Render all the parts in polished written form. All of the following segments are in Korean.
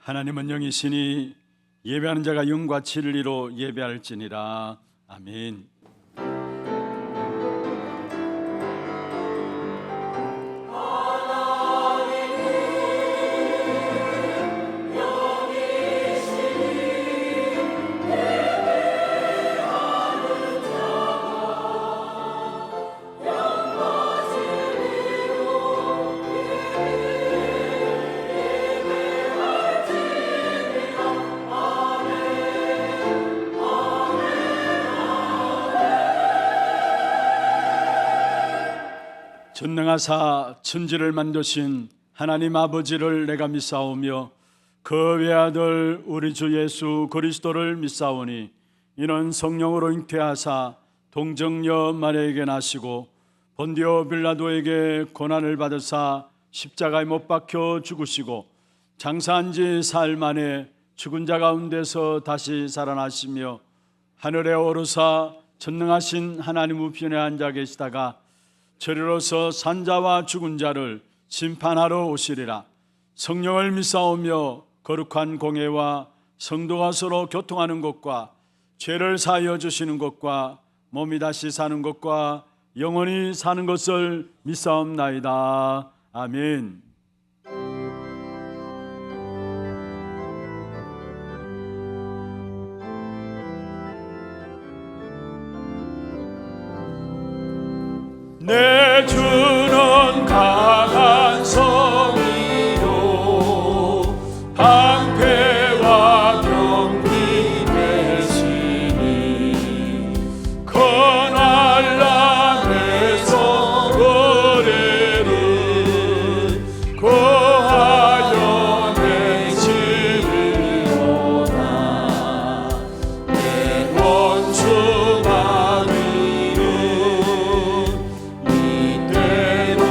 하나님은 영이시니 예배하는 자가 영과 진리로 예배할지니라. 아멘. 전능하사 천지를 만드신 하나님 아버지를 내가 믿사오며 그 외아들 우리 주 예수 그리스도를 믿사오니 이는 성령으로 잉태하사 동정녀 마리아에게 나시고 본디오 빌라도에게 고난을 받으사 십자가에 못 박혀 죽으시고 장사한 지 사흘 만에 죽은 자 가운데서 다시 살아나시며 하늘에 오르사 전능하신 하나님 우편에 앉아 계시다가 저리로서 산자와 죽은 자를 심판하러 오시리라. 성령을 믿사오며 거룩한 공회와 성도가 서로 교통하는 것과 죄를 사하여 주시는 것과 몸이 다시 사는 것과 영원히 사는 것을 믿사옵나이다. 아멘. 내 주는 강한 성이요 방패와 병기 되시니 그날 남에서 그대를 거하여 내시리로다. 내 원수가 이때로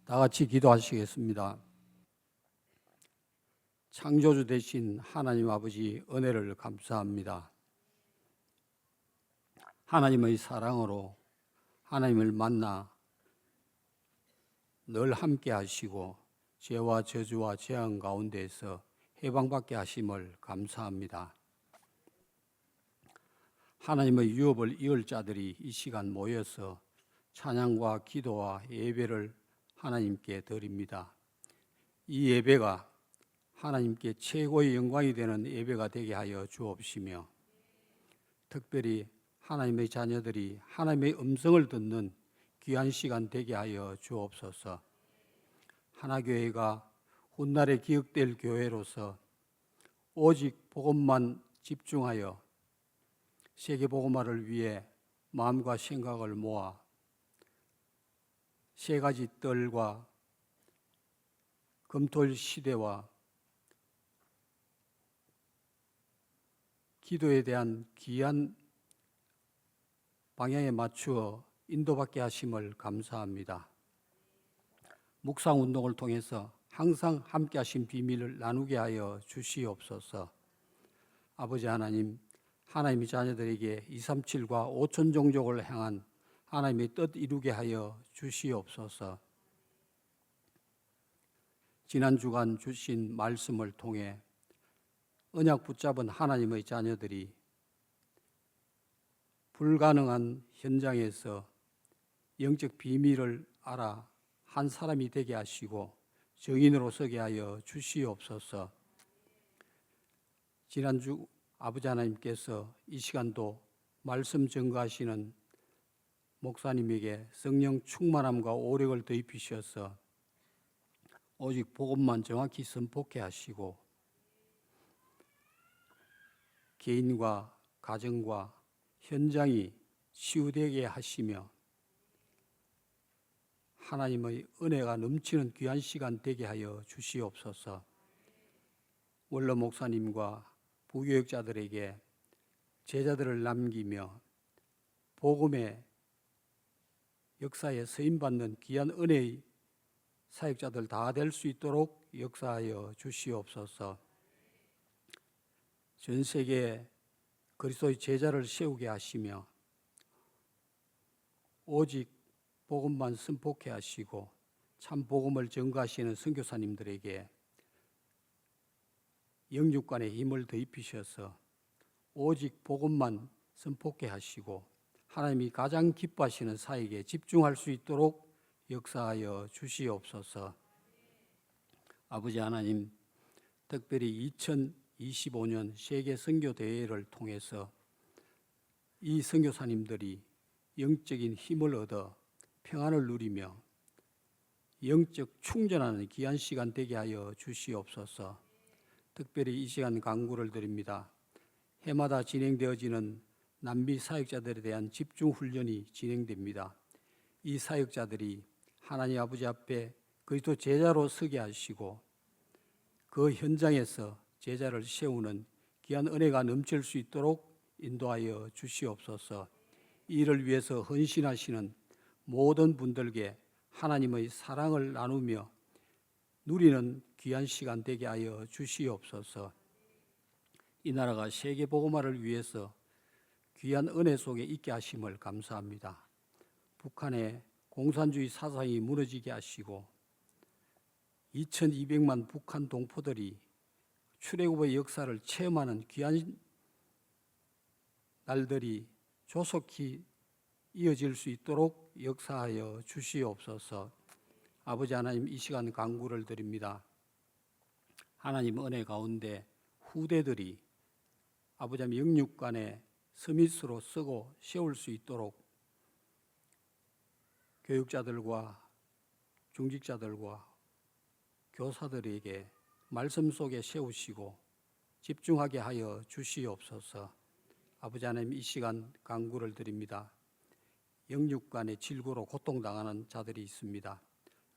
다 같이 기도하시겠습니다. 창조주 되신 하나님 아버지 은혜를 감사합니다. 하나님의 사랑으로 하나님을 만나 늘 함께 하시고 죄와 저주와 재앙 가운데에서 해방받게 하심을 감사합니다. 하나님의 유업을 이을 자들이 이 시간 모여서 찬양과 기도와 예배를 하나님께 드립니다. 이 예배가 하나님께 최고의 영광이 되는 예배가 되게 하여 주옵시며, 특별히 하나님의 자녀들이 하나님의 음성을 듣는 귀한 시간 되게 하여 주옵소서. 하나교회가 훗날에 기억될 교회로서 오직 복음만 집중하여 세계 복음화를 위해 마음과 생각을 모아 세 가지 뜰과 검토일 시대와 기도에 대한 귀한 방향에 맞추어 인도받게 하심을 감사합니다. 묵상 운동을 통해서 항상 함께 하신 비밀을 나누게 하여 주시옵소서. 아버지 하나님, 하나님의 자녀들에게 237과 5천 종족을 향한 하나님의 뜻 이루게 하여 주시옵소서. 지난 주간 주신 말씀을 통해 언약 붙잡은 하나님의 자녀들이 불가능한 현장에서 영적 비밀을 알아 한 사람이 되게 하시고 증인으로 서게 하여 주시옵소서. 지난주 아버지 하나님께서 이 시간도 말씀 전가하시는 목사님에게 성령 충만함과 오력을 더입히셔서 오직 복음만 정확히 선포케 하시고 개인과 가정과 현장이 치유되게 하시며 하나님의 은혜가 넘치는 귀한 시간 되게 하여 주시옵소서. 원로 목사님과 부교역자들에게 제자들을 남기며 복음의 역사에 쓰임받는 귀한 은혜의 사역자들 다 될 수 있도록 역사하여 주시옵소서. 전 세계에 그리스도의 제자를 세우게 하시며 오직 복음만 선포케 하시고 참 복음을 전가하시는 선교사님들에게 영육간의 힘을 더입히셔서 오직 복음만 선포케 하시고 하나님이 가장 기뻐하시는 사역에 집중할 수 있도록 역사하여 주시옵소서. 아버지 하나님, 특별히 2025년 세계 선교 대회를 통해서 이 선교사님들이 영적인 힘을 얻어 평안을 누리며 영적 충전하는 귀한 시간 되게 하여 주시옵소서. 특별히 이 시간 간구를 드립니다. 해마다 진행되어지는 남미 사역자들에 대한 집중 훈련이 진행됩니다. 이 사역자들이 하나님 아버지 앞에 그리스도 제자로 서게 하시고 그 현장에서 제자를 세우는 귀한 은혜가 넘칠 수 있도록 인도하여 주시옵소서. 이 일을 위해서 헌신하시는 모든 분들께 하나님의 사랑을 나누며 누리는 귀한 시간 되게 하여 주시옵소서. 이 나라가 세계 복음화를 위해서 귀한 은혜 속에 있게 하심을 감사합니다. 북한의 공산주의 사상이 무너지게 하시고 2200만 북한 동포들이 출애굽의 역사를 체험하는 귀한 날들이 조속히 이어질 수 있도록 역사하여 주시옵소서. 아버지 하나님, 이 시간 간구를 드립니다. 하나님 은혜 가운데 후대들이 아버지 하나님 영육간에 서밋으로 쓰고 세울 수 있도록 교육자들과 중직자들과 교사들에게 말씀 속에 세우시고 집중하게 하여 주시옵소서. 아버지 하나님, 이 시간 간구를 드립니다. 영육간의 질고로 고통당하는 자들이 있습니다.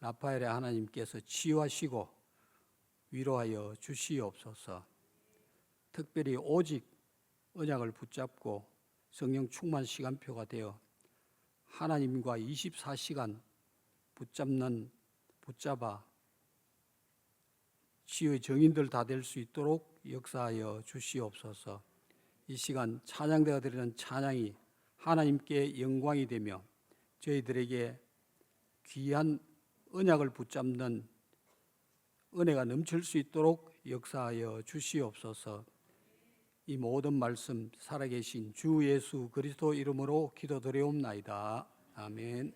라파엘의 하나님께서 치유하시고 위로하여 주시옵소서. 특별히 오직 언약을 붙잡고 성령 충만 시간표가 되어 하나님과 24시간 붙잡아 지의 정인들 다 될 수 있도록 역사하여 주시옵소서. 이 시간 찬양대가 드리는 찬양이 하나님께 영광이 되며 저희들에게 귀한 언약을 붙잡는 은혜가 넘칠 수 있도록 역사하여 주시옵소서. 이 모든 말씀 살아계신 주 예수 그리스도 이름으로 기도드리옵나이다. 아멘.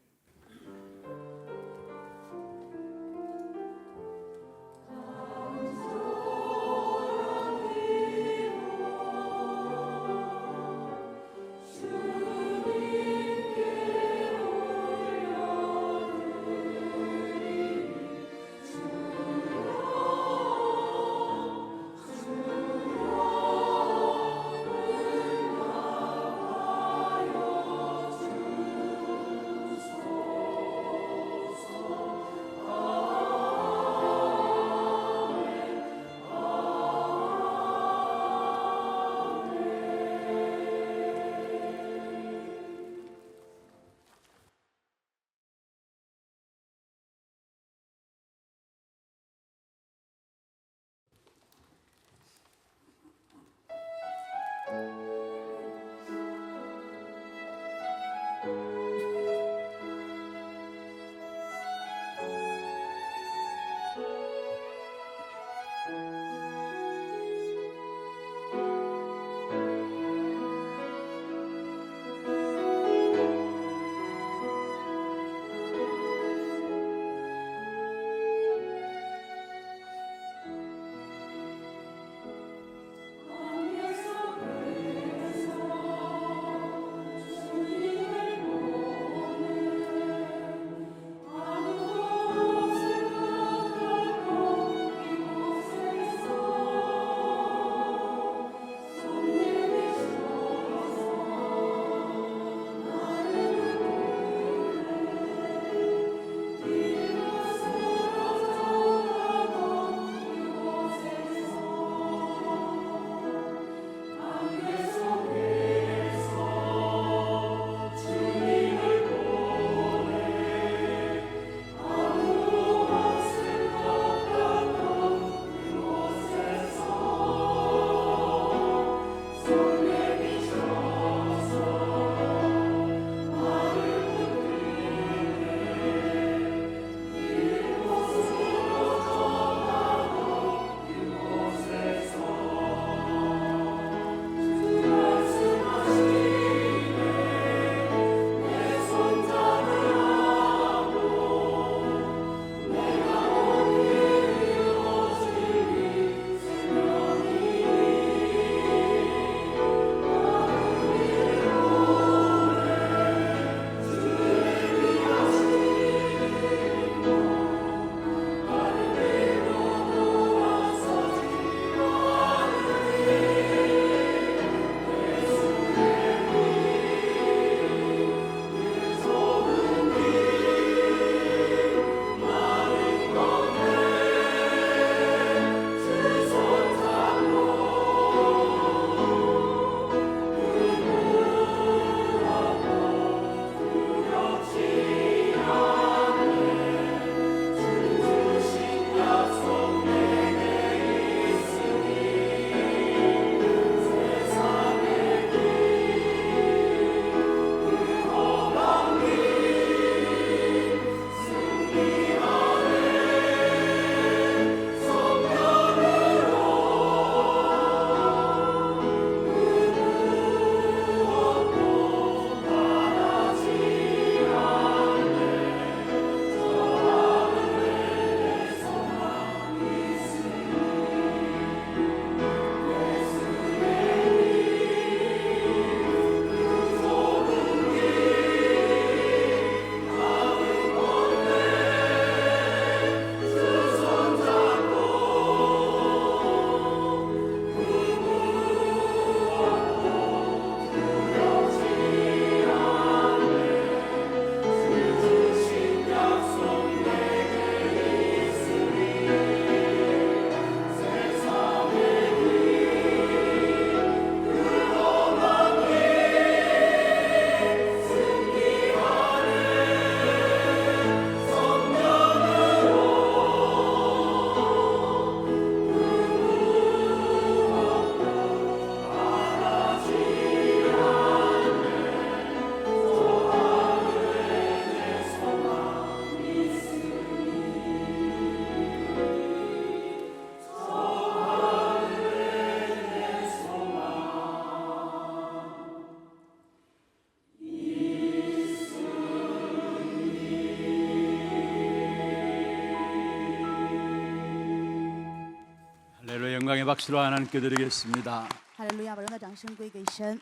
영광의 박수로 하나님께 드리겠습니다. 哈利路亚，把荣耀掌声归给神。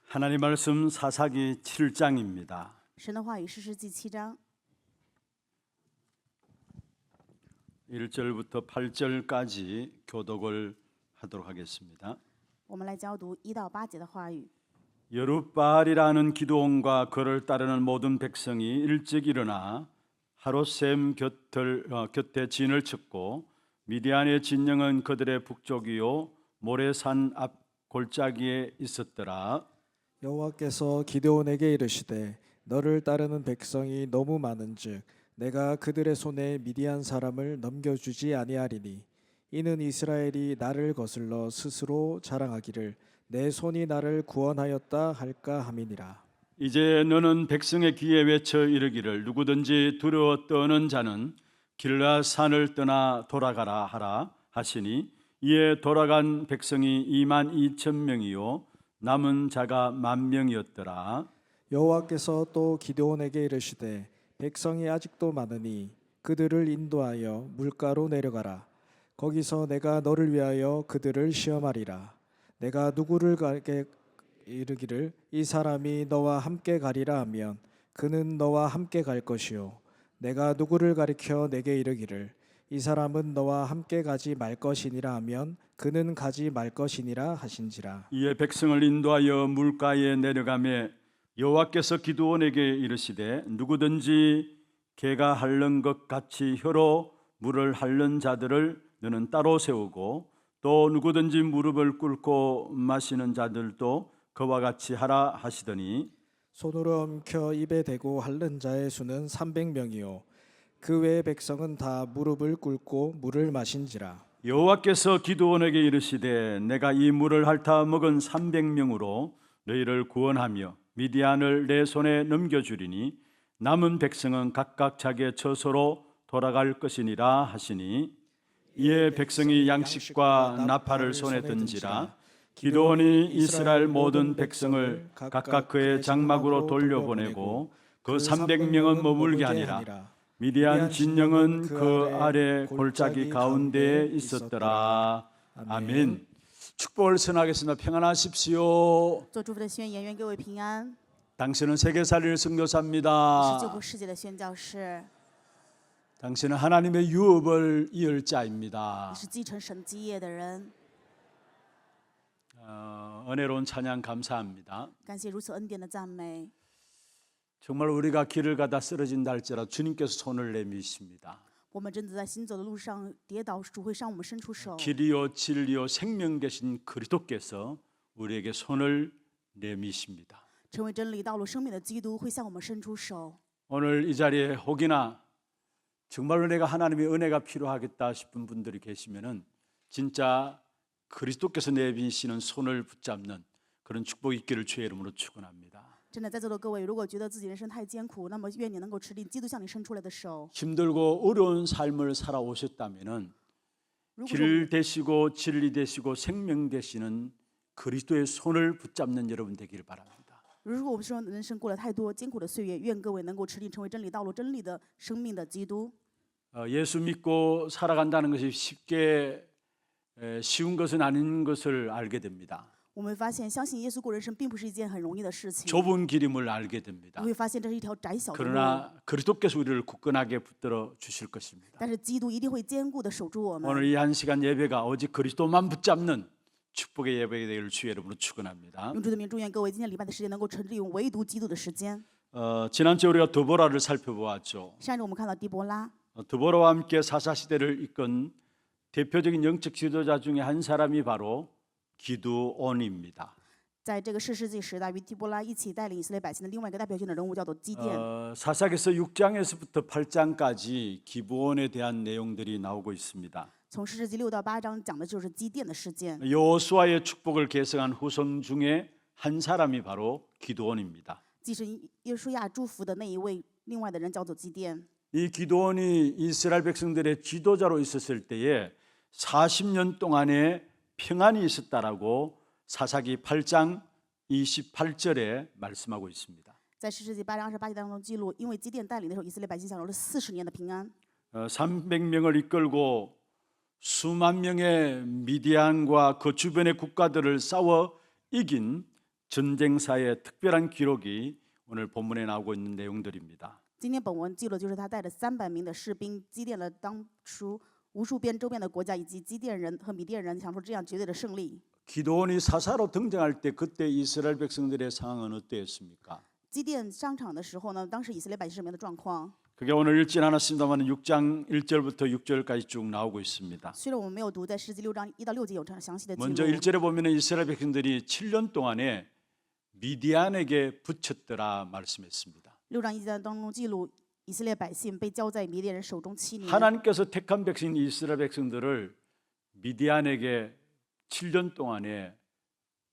하나님 말씀 사사기 7장입니다. 神的话语，士师记7章 1절부터 8절까지 교독을 하도록 하겠습니다. 我们来教读1到8节的话语。 여룻바알이라는 기드온과 그를 따르는 모든 백성이 일찍 일어나 하롯셈 곁에 진을 쳤고 미디안의 진영은 그들의 북쪽이요 모레산 앞 골짜기에 있었더라. 여호와께서 기드온에게 이르시되 너를 따르는 백성이 너무 많은즉 내가 그들의 손에 미디안 사람을 넘겨주지 아니하리니 이는 이스라엘이 나를 거슬러 스스로 자랑하기를 내 손이 나를 구원하였다 할까 함이니라. 이제 너는 백성의 귀에 외쳐 이르기를 누구든지 두려워 떠는 자는 길라산을 떠나 돌아가라 하라 하시니 이에 돌아간 백성이 22,000명이요 남은 자가 10,000명이었더라. 여호와께서 또 기드온에게 이르시되 백성이 아직도 많으니 그들을 인도하여 물가로 내려가라. 거기서 내가 너를 위하여 그들을 시험하리라. 내가 누구를 가게 이르기를 이 사람이 너와 함께 가리라 하면 그는 너와 함께 갈 것이요 내가 누구를 가리켜 내게 이르기를 이 사람은 너와 함께 가지 말 것이니라 하면 그는 가지 말 것이니라 하신지라. 이에 백성을 인도하여 물가에 내려가매 여호와께서 기드온에게 이르시되 누구든지 개가 핥는 것 같이 혀로 물을 핥는 자들을 너는 따로 세우고 또 누구든지 무릎을 꿇고 마시는 자들도 그와 같이 하라 하시더니 손으로 엉켜 입에 대고 핥는 자의 수는 300명이요 그 외의 백성은 다 무릎을 꿇고 물을 마신지라. 여호와께서 기드온에게 이르시되 내가 이 물을 핥아 먹은 300명으로 너희를 구원하며 미디안을 내 손에 넘겨주리니 남은 백성은 각각 자기의 처소로 돌아갈 것이니라 하시니 이에 백성이 양식과 나팔을 손에 든지라. 기드온이 이스라엘 모든 백성을 각각 그의 장막으로 돌려보내고 그 300명은 머물게 하니라. 미디안 진영은 그 아래 골짜기 가운데에 있었더라. 아멘. 축복을 선하겠습니다. 평안하십시오. 做祝福的宣言，愿各位平安。 당신은 세계살릴 是救 선교사입니다. 赎世界的宣教士， 당신은 하나님의 유업을 이을 자입니다. 你是继承神基业的人。 은혜로운 찬양 감사합니다. 感谢如此恩典的赞美。 정말 우리가 길을 가다 쓰러진다 할지라도 주님께서 손을 내미십니다. 我们真的在行走的路上跌倒，主会向我们伸出手。 길이요 진리요 생명 되신 그리스도께서 우리에게 손을 내미십니다. 成为真理、道路、生命的基督会向我们伸出手。 오늘 이 자리에 혹이나 정말로 내가 하나님의 은혜가 필요하겠다 싶은 분들이 계시면은 진짜 그리스도께서 내미시는 손을 붙잡는 그런 축복이 있기를 주의 이름으로 축원합니다. 真的在座的各位，如果觉得自己人生太艰苦，那么愿你能够持定基督向你伸出来的手。 힘들고 어려운 삶을 살아오셨다면은 如果说 길 되시고 진리 되시고 생명 되시는 그리스도의 손을 붙잡는 여러분 되기를 바랍니다. 如果我们说人生过了太多艰苦的岁月，愿各位能够持定成为真理道路、真理的生命的基督。 예수 믿고 살아간다는 것이 쉬운 것은 아닌 것을 알게 됩니다. 我们会发现，相信耶稣过人生并不是一件很容易的事情。 좁은 길임을 알게 됩니다. 你会发现这是一条窄小的路， 그러나 그리스도께서 우리를 굳건하게 붙들어 주실 것입니다. 但是基督一定会坚固的守住我们。 오늘 이 한 시간 예배가 오직 그리스도만 붙잡는 축복의 예배가 되기를 주의 이름으로 축원합니다. 用主的名祝愿各位今天礼拜的时间能够纯利用唯独基督的时间。 지난주에 우리가 드보라를 살펴보았죠. 上周我们看到狄伯拉， 드보라와 함께 사사 시대를 이끈 대표적인 영적 지도자 중에 한 사람이 바로 기드온입니다. 在这个士世纪时代，与狄伯拉一起带领以色列百姓的另外一个代表性的人物叫做基甸。 사사기서 6장에서부터 8장까지 기브온에 대한 내용들이 나오고 있습니다. 从士世纪6到8章讲的就是基甸的事件。 여호수아의 축복을 계승한 후손 중에 한 사람이 바로 기드온입니다. 继承耶稣亚祝福的那一位，另外的人叫做基甸。 이 기드온이 이스라엘 백성들의 지도자로 있었을 때에 40년 동안의 평안이 있었다라고 사사기 8장 28절에 말씀하고 있습니다. 在士世纪8章28节当中记录，因为基甸带领的时候，以色列百姓享受了40年的平安。 300명을 이끌고 수만 명의 미디안과 그 주변의 국가들을 싸워 이긴 전쟁사의 특별한 기록이 오늘 본문에 나오고 있는 내용들입니다. 今天本文记录就是他带着300名的士兵击垫了当初无数边周边的国家以及基甸人和米甸人，享受这样绝对的胜利。 기드온이 사사로 등장할 때 그때 이스라엘 백성들의 상황은 어땠습니까? 基甸上场的时候呢，当时以色列百姓什么样的状况？ 그게 오늘 읽진 않았습니다만 6장 1절부터 6절까지 쭉 나오고 있습니다. 虽然我们没有读，在诗记6章1到6节有这样详细的记 먼저 录。 1절에 보면은 이스라엘 백성들이 7년 동안에 미디안에게 붙였더라 말씀했습니다. 6章1节当中记录以色列百姓被交在米甸人手中7年。 하나님께서 택한 백성 이스라엘 백성들을 미디안에게 7년 동안에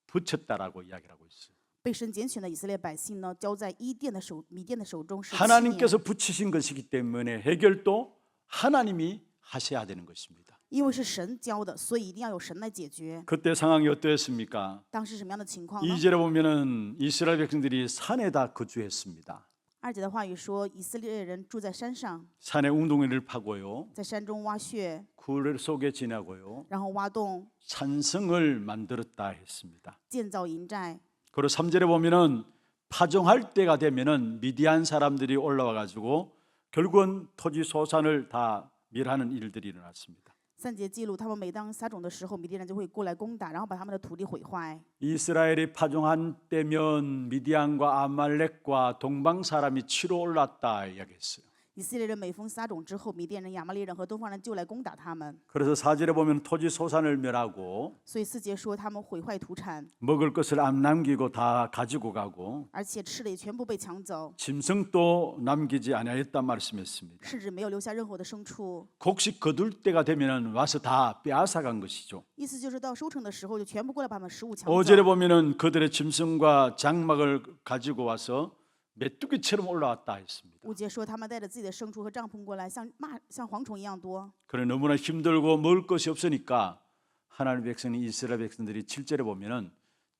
붙였다라고 이야기를 하고 있어요. 被神拣选的以色列百姓呢，交在米甸的手中是7年。 하나님께서 붙이신 것이기 때문에 해결도 하나님이 하셔야 되는 것입니다. 因为是神教的，所以一定要有神来解决。 그때 상황이 어떠했습니까? 当时什么样的情况呢？ 2절에 보면은 이스라엘 백성들이 산에다 거주했습니다. 2节的话语说，以色列人住在山上， 산에 웅덩이를 파고요. 在山中挖穴， 굴 속에 지나고요. 然后挖洞， 산성을 만들었다 했습니다. 建造营寨。 그리고 3절에 보면은 파종할 때가 되면은 미디안 사람들이 올라와 가지고 결국은 토지 소산을 다 멸하는 일들이 일어났습니다. 3节记录，他们每当撒种的时候，米甸人就会过来攻打，然后把他们的土地毁坏。 이스라엘이 파종한 때면 미디안과 아말렉과 동방 사람이 치러 올랐다 이야기했어요. 以色列人每逢撒种之后，米甸人、亚玛力人和东方人就来攻打他们。 그래서 4절에 보면 토지 소산을 멸하고 所以4节说他们毁坏土产， 먹을 것을 안 남기고 다 가지고 가고 而且吃的也全部被抢走， 짐승도 남기지 아니하였다 말씀했습니다. 甚至没有留下任何的牲畜。 곡식 거둘 때가 되면은 와서 다 빼앗아 간 것이죠. 意思就是到收成的时候，就全部过来把他们食物抢走。 5절에 보면은 그들의 짐승과 장막을 가지고 와서 메뚜기처럼 올라왔다 했습니다. 5节说他们带着自己的牲畜和帐篷过来，像蝗虫一样多。 그래 너무나 힘들고 먹을 것이 없으니까 하나님의 백성이 이스라엘 백성들이 7절에 보면은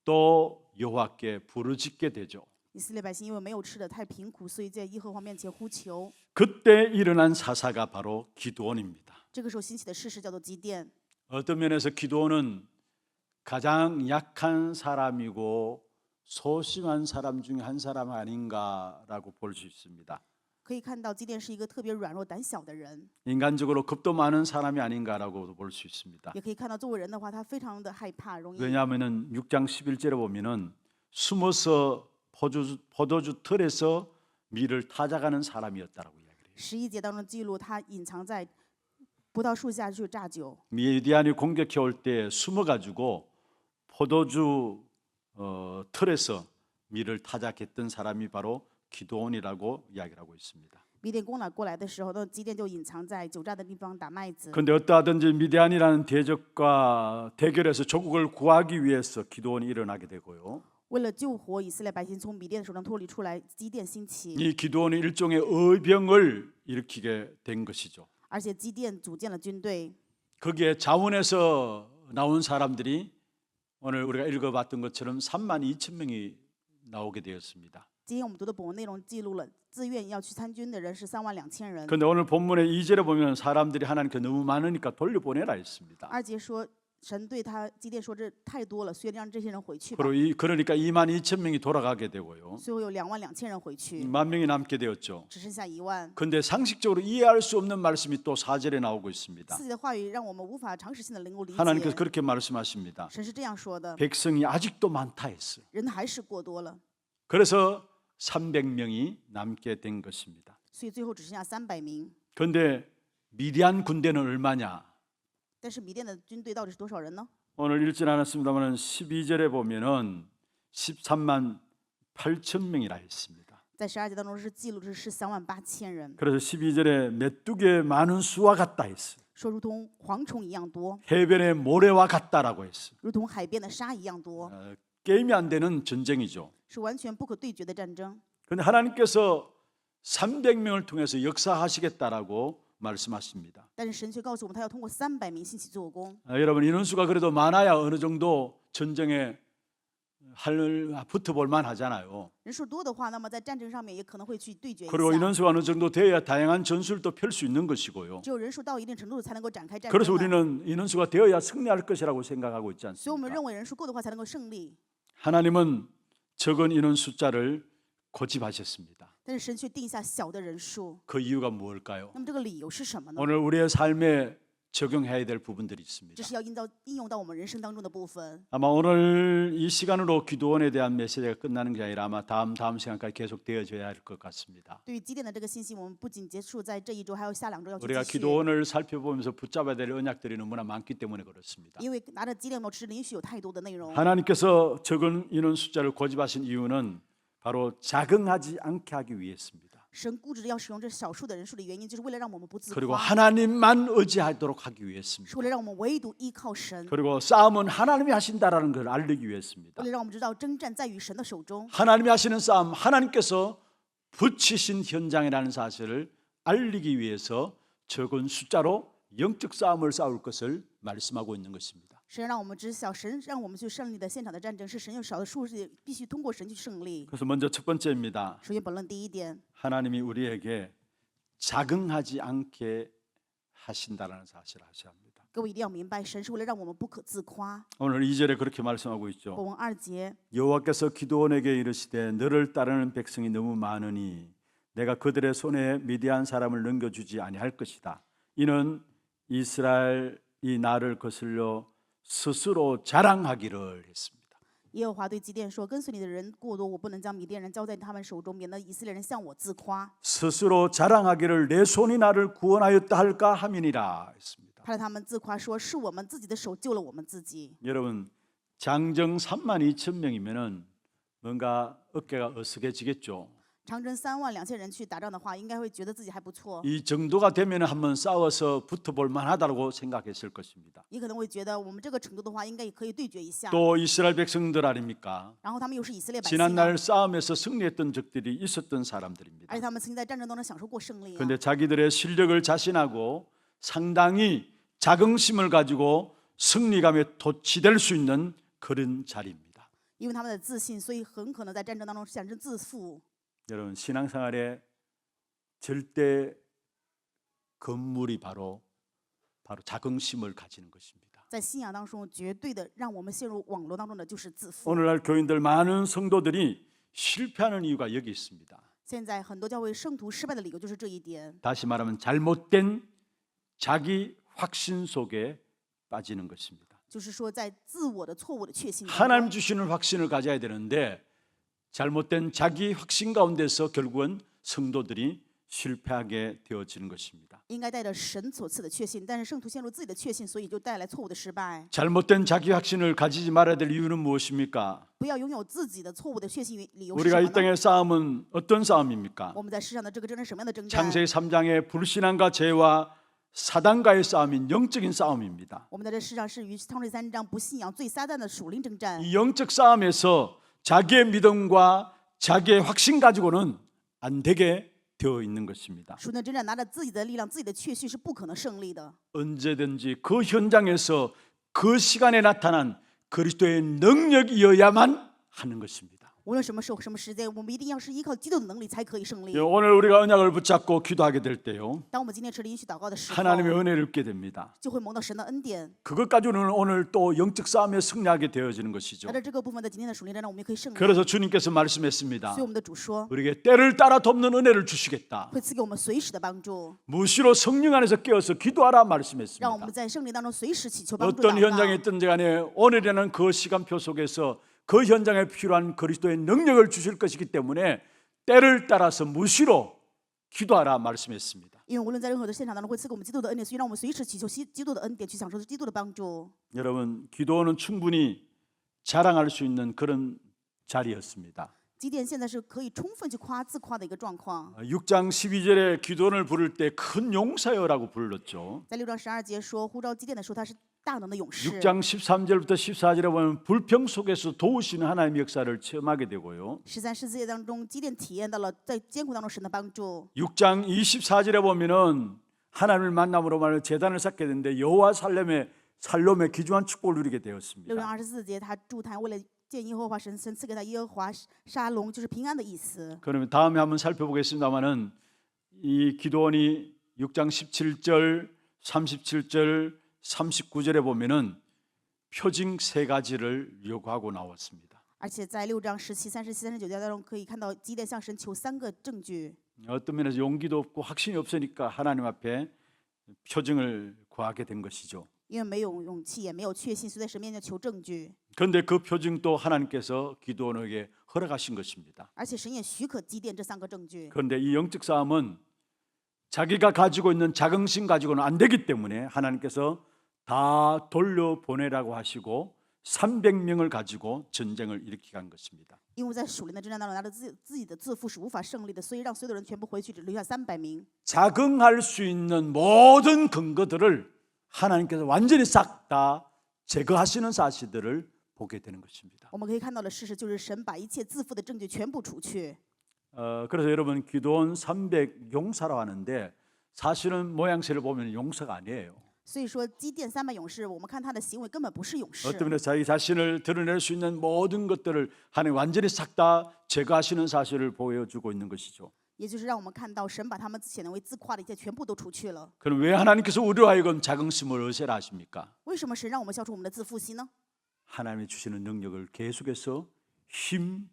또 여호와께 부르짖게 되죠. 以色列百姓因为没有吃的太贫苦，所以在耶和华面前呼求。 그때 일어난 사사가 바로 기드온입니다. 这个时候兴起的事实叫做基甸。 어떤 면에서 기드온은 가장 약한 사람이고 소심한 사람 중에 한 사람 아닌가라고 볼 수 있습니다. 可以看到基甸是一个特别软弱胆小的人， 인간적으로 겁도 많은 사람이 아닌가라고 볼 수 있습니다. 也可以看到作为人的话，他非常的害怕，容易。 왜냐하면은 6장 11절에 보면은 숨어서 포도주 틀에서 밀을 타작하는 사람이었다라고 이야기해요. 11节当中记录他隐藏在葡萄树下去榨酒。 미디안이 공격해 올 때 숨어가지고 포도주 틀에서 밀을 타작했던 사람이 바로 기드온이라고 이야기를 하고 있습니다. 米甸攻打过来的时候，那基甸就隐藏在酒榨的地方打麦子。 그런데 어떠하든지 미디안이라는 대적과 대결에서 조국을 구하기 위해서 기드온이 일어나게 되고요. 为了救活以色列百姓从米甸的手上脱离出来，基甸兴起， 이 기드온이 일종의 의병을 일으키게 된 것이죠. 而且基甸组建了军队。 거기에 자원에서 나온 사람들이 오늘 우리가 읽어봤던 것처럼 3만 2천 명이 나오게 되었습니다. 今天我们读的本文内容记录了自愿要去参军的人是32000人。 그런데 오늘 본문의 2절에 보면 사람들이 하나님께 너무 많으니까 돌려보내라 했습니다. 2节说，神对他基甸说：“这太多了，所以让这些人回去吧。 그러니까 2만 2천 명이 돌아가게 되고요. 所以有22000人回去， 1만 명이 남게 되었죠. 只剩下1万。 그런데 상식적으로 이해할 수 없는 말씀이 또 4절에 나오고 있습니다. 4节的话语让我们无法常识性的能够理 하나님께서 解。 그렇게 말씀하십니다. 神是这样说的： 백성이 아직도 많다 했어요. 人还是过多了， 그래서 300명이 남게 된 것입니다. 所以最后只剩下300名。 그런데 미디안 군대는 얼마냐? 但是米甸的军队到底是多少人呢？ 오늘 읽진 않았습니다만 12절에 보면은 13만 8천 명이라 했습니다. 在12节当中是记录的是38000人， 그래서 12절에 메뚜기의 많은 수와 같다 했어요. 说如同蝗虫一样多， 해변의 모래와 같다라고 했어요. 如同海边的沙一样多， 게임이 안 되는 전쟁이죠. 是完全不可对决的战争。 그런데 하나님께서 300명을 통해서 역사하시겠다라고 말씀하십니다. 但是神却告诉我们，他要通过300名兴起做工。 여러분 인원수가 그래도 많아야 어느 정도 전쟁에 붙어볼 만하잖아요. 人数多的话，那么在战争上面也可能会去对决一 그리고 下。 인원수가 어느 정도 돼야 다양한 전술도 펼 수 있는 것이고요. 只有人数到一定程度才能够展开战 그래서 争的。 우리는 인원수가 되어야 승리할 것이라고 생각하고 있지 所以我们 않습니까? 认为人数够的话才能够胜利。 하나님은 적은 인원 숫자를 고집하셨습니다. 但是神却定下小的人数， 그 이유가 무엇일까요? 那么这个理由是什么呢？ 오늘 우리의 삶에 적용해야 될 부분들이 这 있습니다. 是要应用到我们人生当中的部分。 아마 오늘 이 시간으로 기도원에 대한 메시지가 끝나는 게 아니라 아마 다음 시간까지 계속 되어져야 할 것 같습니다. 对于基甸的这个信息，我们不仅结束在这一周，还有下2周要去 우리가 继续。 기도원을 살펴보면서 붙잡아야 될 언약들이 너무나 많기 때문에 그렇습니다. 因为拿着基甸的吃连续有太多的内容。 하나님께서 적은 인원 숫자를 고집하신 이유는 바로 자긍하지 않게 하기 위해서입니다. 神固执要使用这少数的人数的原因，就是为了让我们不自 그리고 夸， 하나님만 의지하도록 하기 위해서입니다. 是为了让我们唯独依靠神， 그리고 싸움은 하나님이 하신다라는 걸 알리기 위해서입니다. 为了让我们知道征战在于神的手中。 하나님이 하시는 싸움, 하나님께서 붙이신 현장이라는 사실을 알리기 위해서 적은 숫자로 영적 싸움을 싸울 것을 말씀하고 있는 것입니다. 神让我们知晓，神让我们去胜利的现场的战争是神用少的数字，必须通过神去胜利。 그래서 먼저 첫 번째입니다. 首先，本论第一点， 하나님이 우리에게 자긍하지 않게 하신다라는 사실을 아셔야 합니다. 各位一定要明白，神是为了让我们不可自夸。 오늘 2절에 그렇게 말씀하고 있죠. 本文2节， 여호와께서 기드온에게 이르시되 너를 따르는 백성이 너무 많으니 내가 그들의 손에 미디안 사람을 넘겨주지 아니할 것이다. 이는 이스라엘이 나를 거슬려 스스로 자랑하기를 했습니다. 耶和华对基甸说：“跟随你的人过多，我不能将米甸人交在他们手中，免得以色列人向我自夸。 스스로 자랑하기를 내 손이 나를 구원하였다 할까 함이니라 했습니다. 怕他们自夸说是我们自己的手救了我们自己。 여러분 장정 32,000명이면은 뭔가 어깨가 어스개지겠죠. 长征32000人去打仗的话，应该会觉得自己还不错， 이 정도가 되면 한번 싸워서 붙어볼 만하다고 생각했을 것입니다. 也可能会觉得我们这个程度的话，应该也可以对决一下。 또 이스라엘 백성들 아닙니까? 然后他们又是以色列百姓啊， 지난날 싸움에서 승리했던 적들이 있었던 사람들입니다. 而且他们曾经在战争当中享受过胜利啊。 그런데 자기들의 실력을 자신하고 상당히 자긍심을 가지고 승리감에 도취될 수 있는 그런 자리입니다. 因为他们的自信，所以很可能在战争当中产生自负。 여러분 신앙생활의 절대 건물이 바로 자긍심을 가지는 것입니다. 在信仰当中，绝对的让我们陷入网络当中的就是自负。 오늘날 교인들 많은 성도들이 실패하는 이유가 여기 있습니다. 现在很多教会圣徒失败的理由就是这一点， 다시 말하면 잘못된 자기 확신 속에 빠지는 것입니다. 就是说在自我的错误的确信当 하나님 中， 주시는 확신을 가져야 되는데 잘못된 자기 확신 가운데서 결국은 성도들이 실패하게 되어지는 것입니다. 应该带着神所赐的确信，但是圣徒陷入自己的确信，所以就带来错误的失败。 잘못된 자기 확신을 가지지 말아야 될 이유는 무엇입니까? 不要拥有自己的错误的确信理由是 우리가 什 이 么呢？ 땅의 싸움은 어떤 싸움입니까? 我们在世上的这个征战什么样的征战？ 창세기 3장의 불신앙과 죄와 사단과의 싸움인 영적인 싸움입니다. 我们在这世上是与创世3章不信仰最撒旦的属灵征战。 이 영적 싸움에서 자기의 믿음과 자기의 확신 가지고는 안 되게 되어 있는 것입니다. 属灵征战拿着自己的力量、自己的确信是不可能胜利的。 언제든지 그 현장에서 그 시간에 나타난 그리스도의 능력이어야만 하는 것입니다. 无论什么时候、什么时间，我们一定要是依靠基督的能力才可以胜利。 오늘 우리가 언약을 붙잡고 기도하게 될 때요, 当我们今天持灵许祷告的时候， 하나님의 은혜를 입게 됩니다. 就会蒙到神的恩典。 그것 가지고는 오늘 또 영적 싸움에 승리하게 되어지는 것이죠. 带着这个部分的今天的属灵征战，我们也可以胜利。 그래서 주님께서 말씀했습니다. 所以我们的主说， 우리에게 때를 따라 돕는 은혜를 주시겠다. 会赐给我们随时的帮助， 무시로 성령 안에서 깨어서 기도하라 让我 말씀했습니다. 们在胜利当中随时祈求帮助 어떤 祷 현장에 告。 있든지 간에 오늘이라는 그 시간표 속에서 그 현장에 필요한 그리스도의 능력을 주실 것이기 때문에 때를 따라서 무시로 기도하라 말씀했습니다. 因为无论在任何的现场当中，会赐给我们基督的恩典，所以让我们随时祈求基督的恩典，去享受基督的帮助。 여러분, 기도는 충분히 자랑할 수 있는 그런 자리였습니다. 基甸现在是可以充分去自夸的一个状况。 6장 12절에 기도원을 부를 때 큰 용사여라고 불렀죠. 在6章12节说，呼召基甸的时候，他是大能的勇士。 6장 13절부터 14절에 보면 불평 속에서 도우시는 하나님의 역사를 체험하게 되고요. 13、14节当中，基甸体验到了在艰苦当中神的帮助。 6장 24절에 보면은 하나님을 만남으로 말하는 제단을 쌓게 되는데 여호와 살롬의 귀중한 축복을 누리게 6 되었습니다. 章24节，他筑坛为了见耶和华神，神赐给他耶和华沙龙，就是平安的意思。 그러면 다음에 한번 살펴보겠습니다만은 이 기도원이 6장 17절, 37절, 39절에 보면은 표징 세 가지를 요구하고 나왔습니다. 而且在6章17、37、39节当中，可以看到基甸向神求3个证据。 어떤 면에서 용기도 없고 확신이 없으니까 하나님 앞에 표징을 구하게 된 것이죠. 因为没有勇气，也没有确信，所以在神面前求证据。 그런데 그 표징도 하나님께서 기도원에게 허락하신 것입니다. 而且神也许可基甸这3个证据。 그런데 이 영적 싸움은 자기가 가지고 있는 자긍심 가지고는 안 되기 때문에 하나님께서 다 돌려보내라고 하시고 300명을 가지고 전쟁을 일으키게 한 것입니다. 因为在属灵的征战当中，拿着自己的自负是无法胜利的，所以让所有的人全部回去，只留下300名。 자긍할 수 있는 모든 근거들을 하나님께서 완전히 싹 다 제거하시는 사실들을 보게 되는 것입니다. 我们可以看到的事实就是神把一切自负的证据全部除去。 그래서 여러분 기도원 300 용사라고 하는데 사실은 모양새를 보면 용사가 아니에요. 所以说，基甸300勇士，我们看他的行为根本不是勇士。 어떤 면에서 자기 자신을 드러낼 수 있는 모든 것들을 하나님 완전히 싹 다 제거하시는 사실을 보여주고 있는 것이죠. 也就是让我们看到神把他们显为自夸的一切全部都除去了。 그럼 왜 하나님께서 우리로 하여금 자긍심을 없애라 하십니까? 为什么神让我们消除我们的自负心呢？ 하나님이 주시는 능력을 계속해서 힘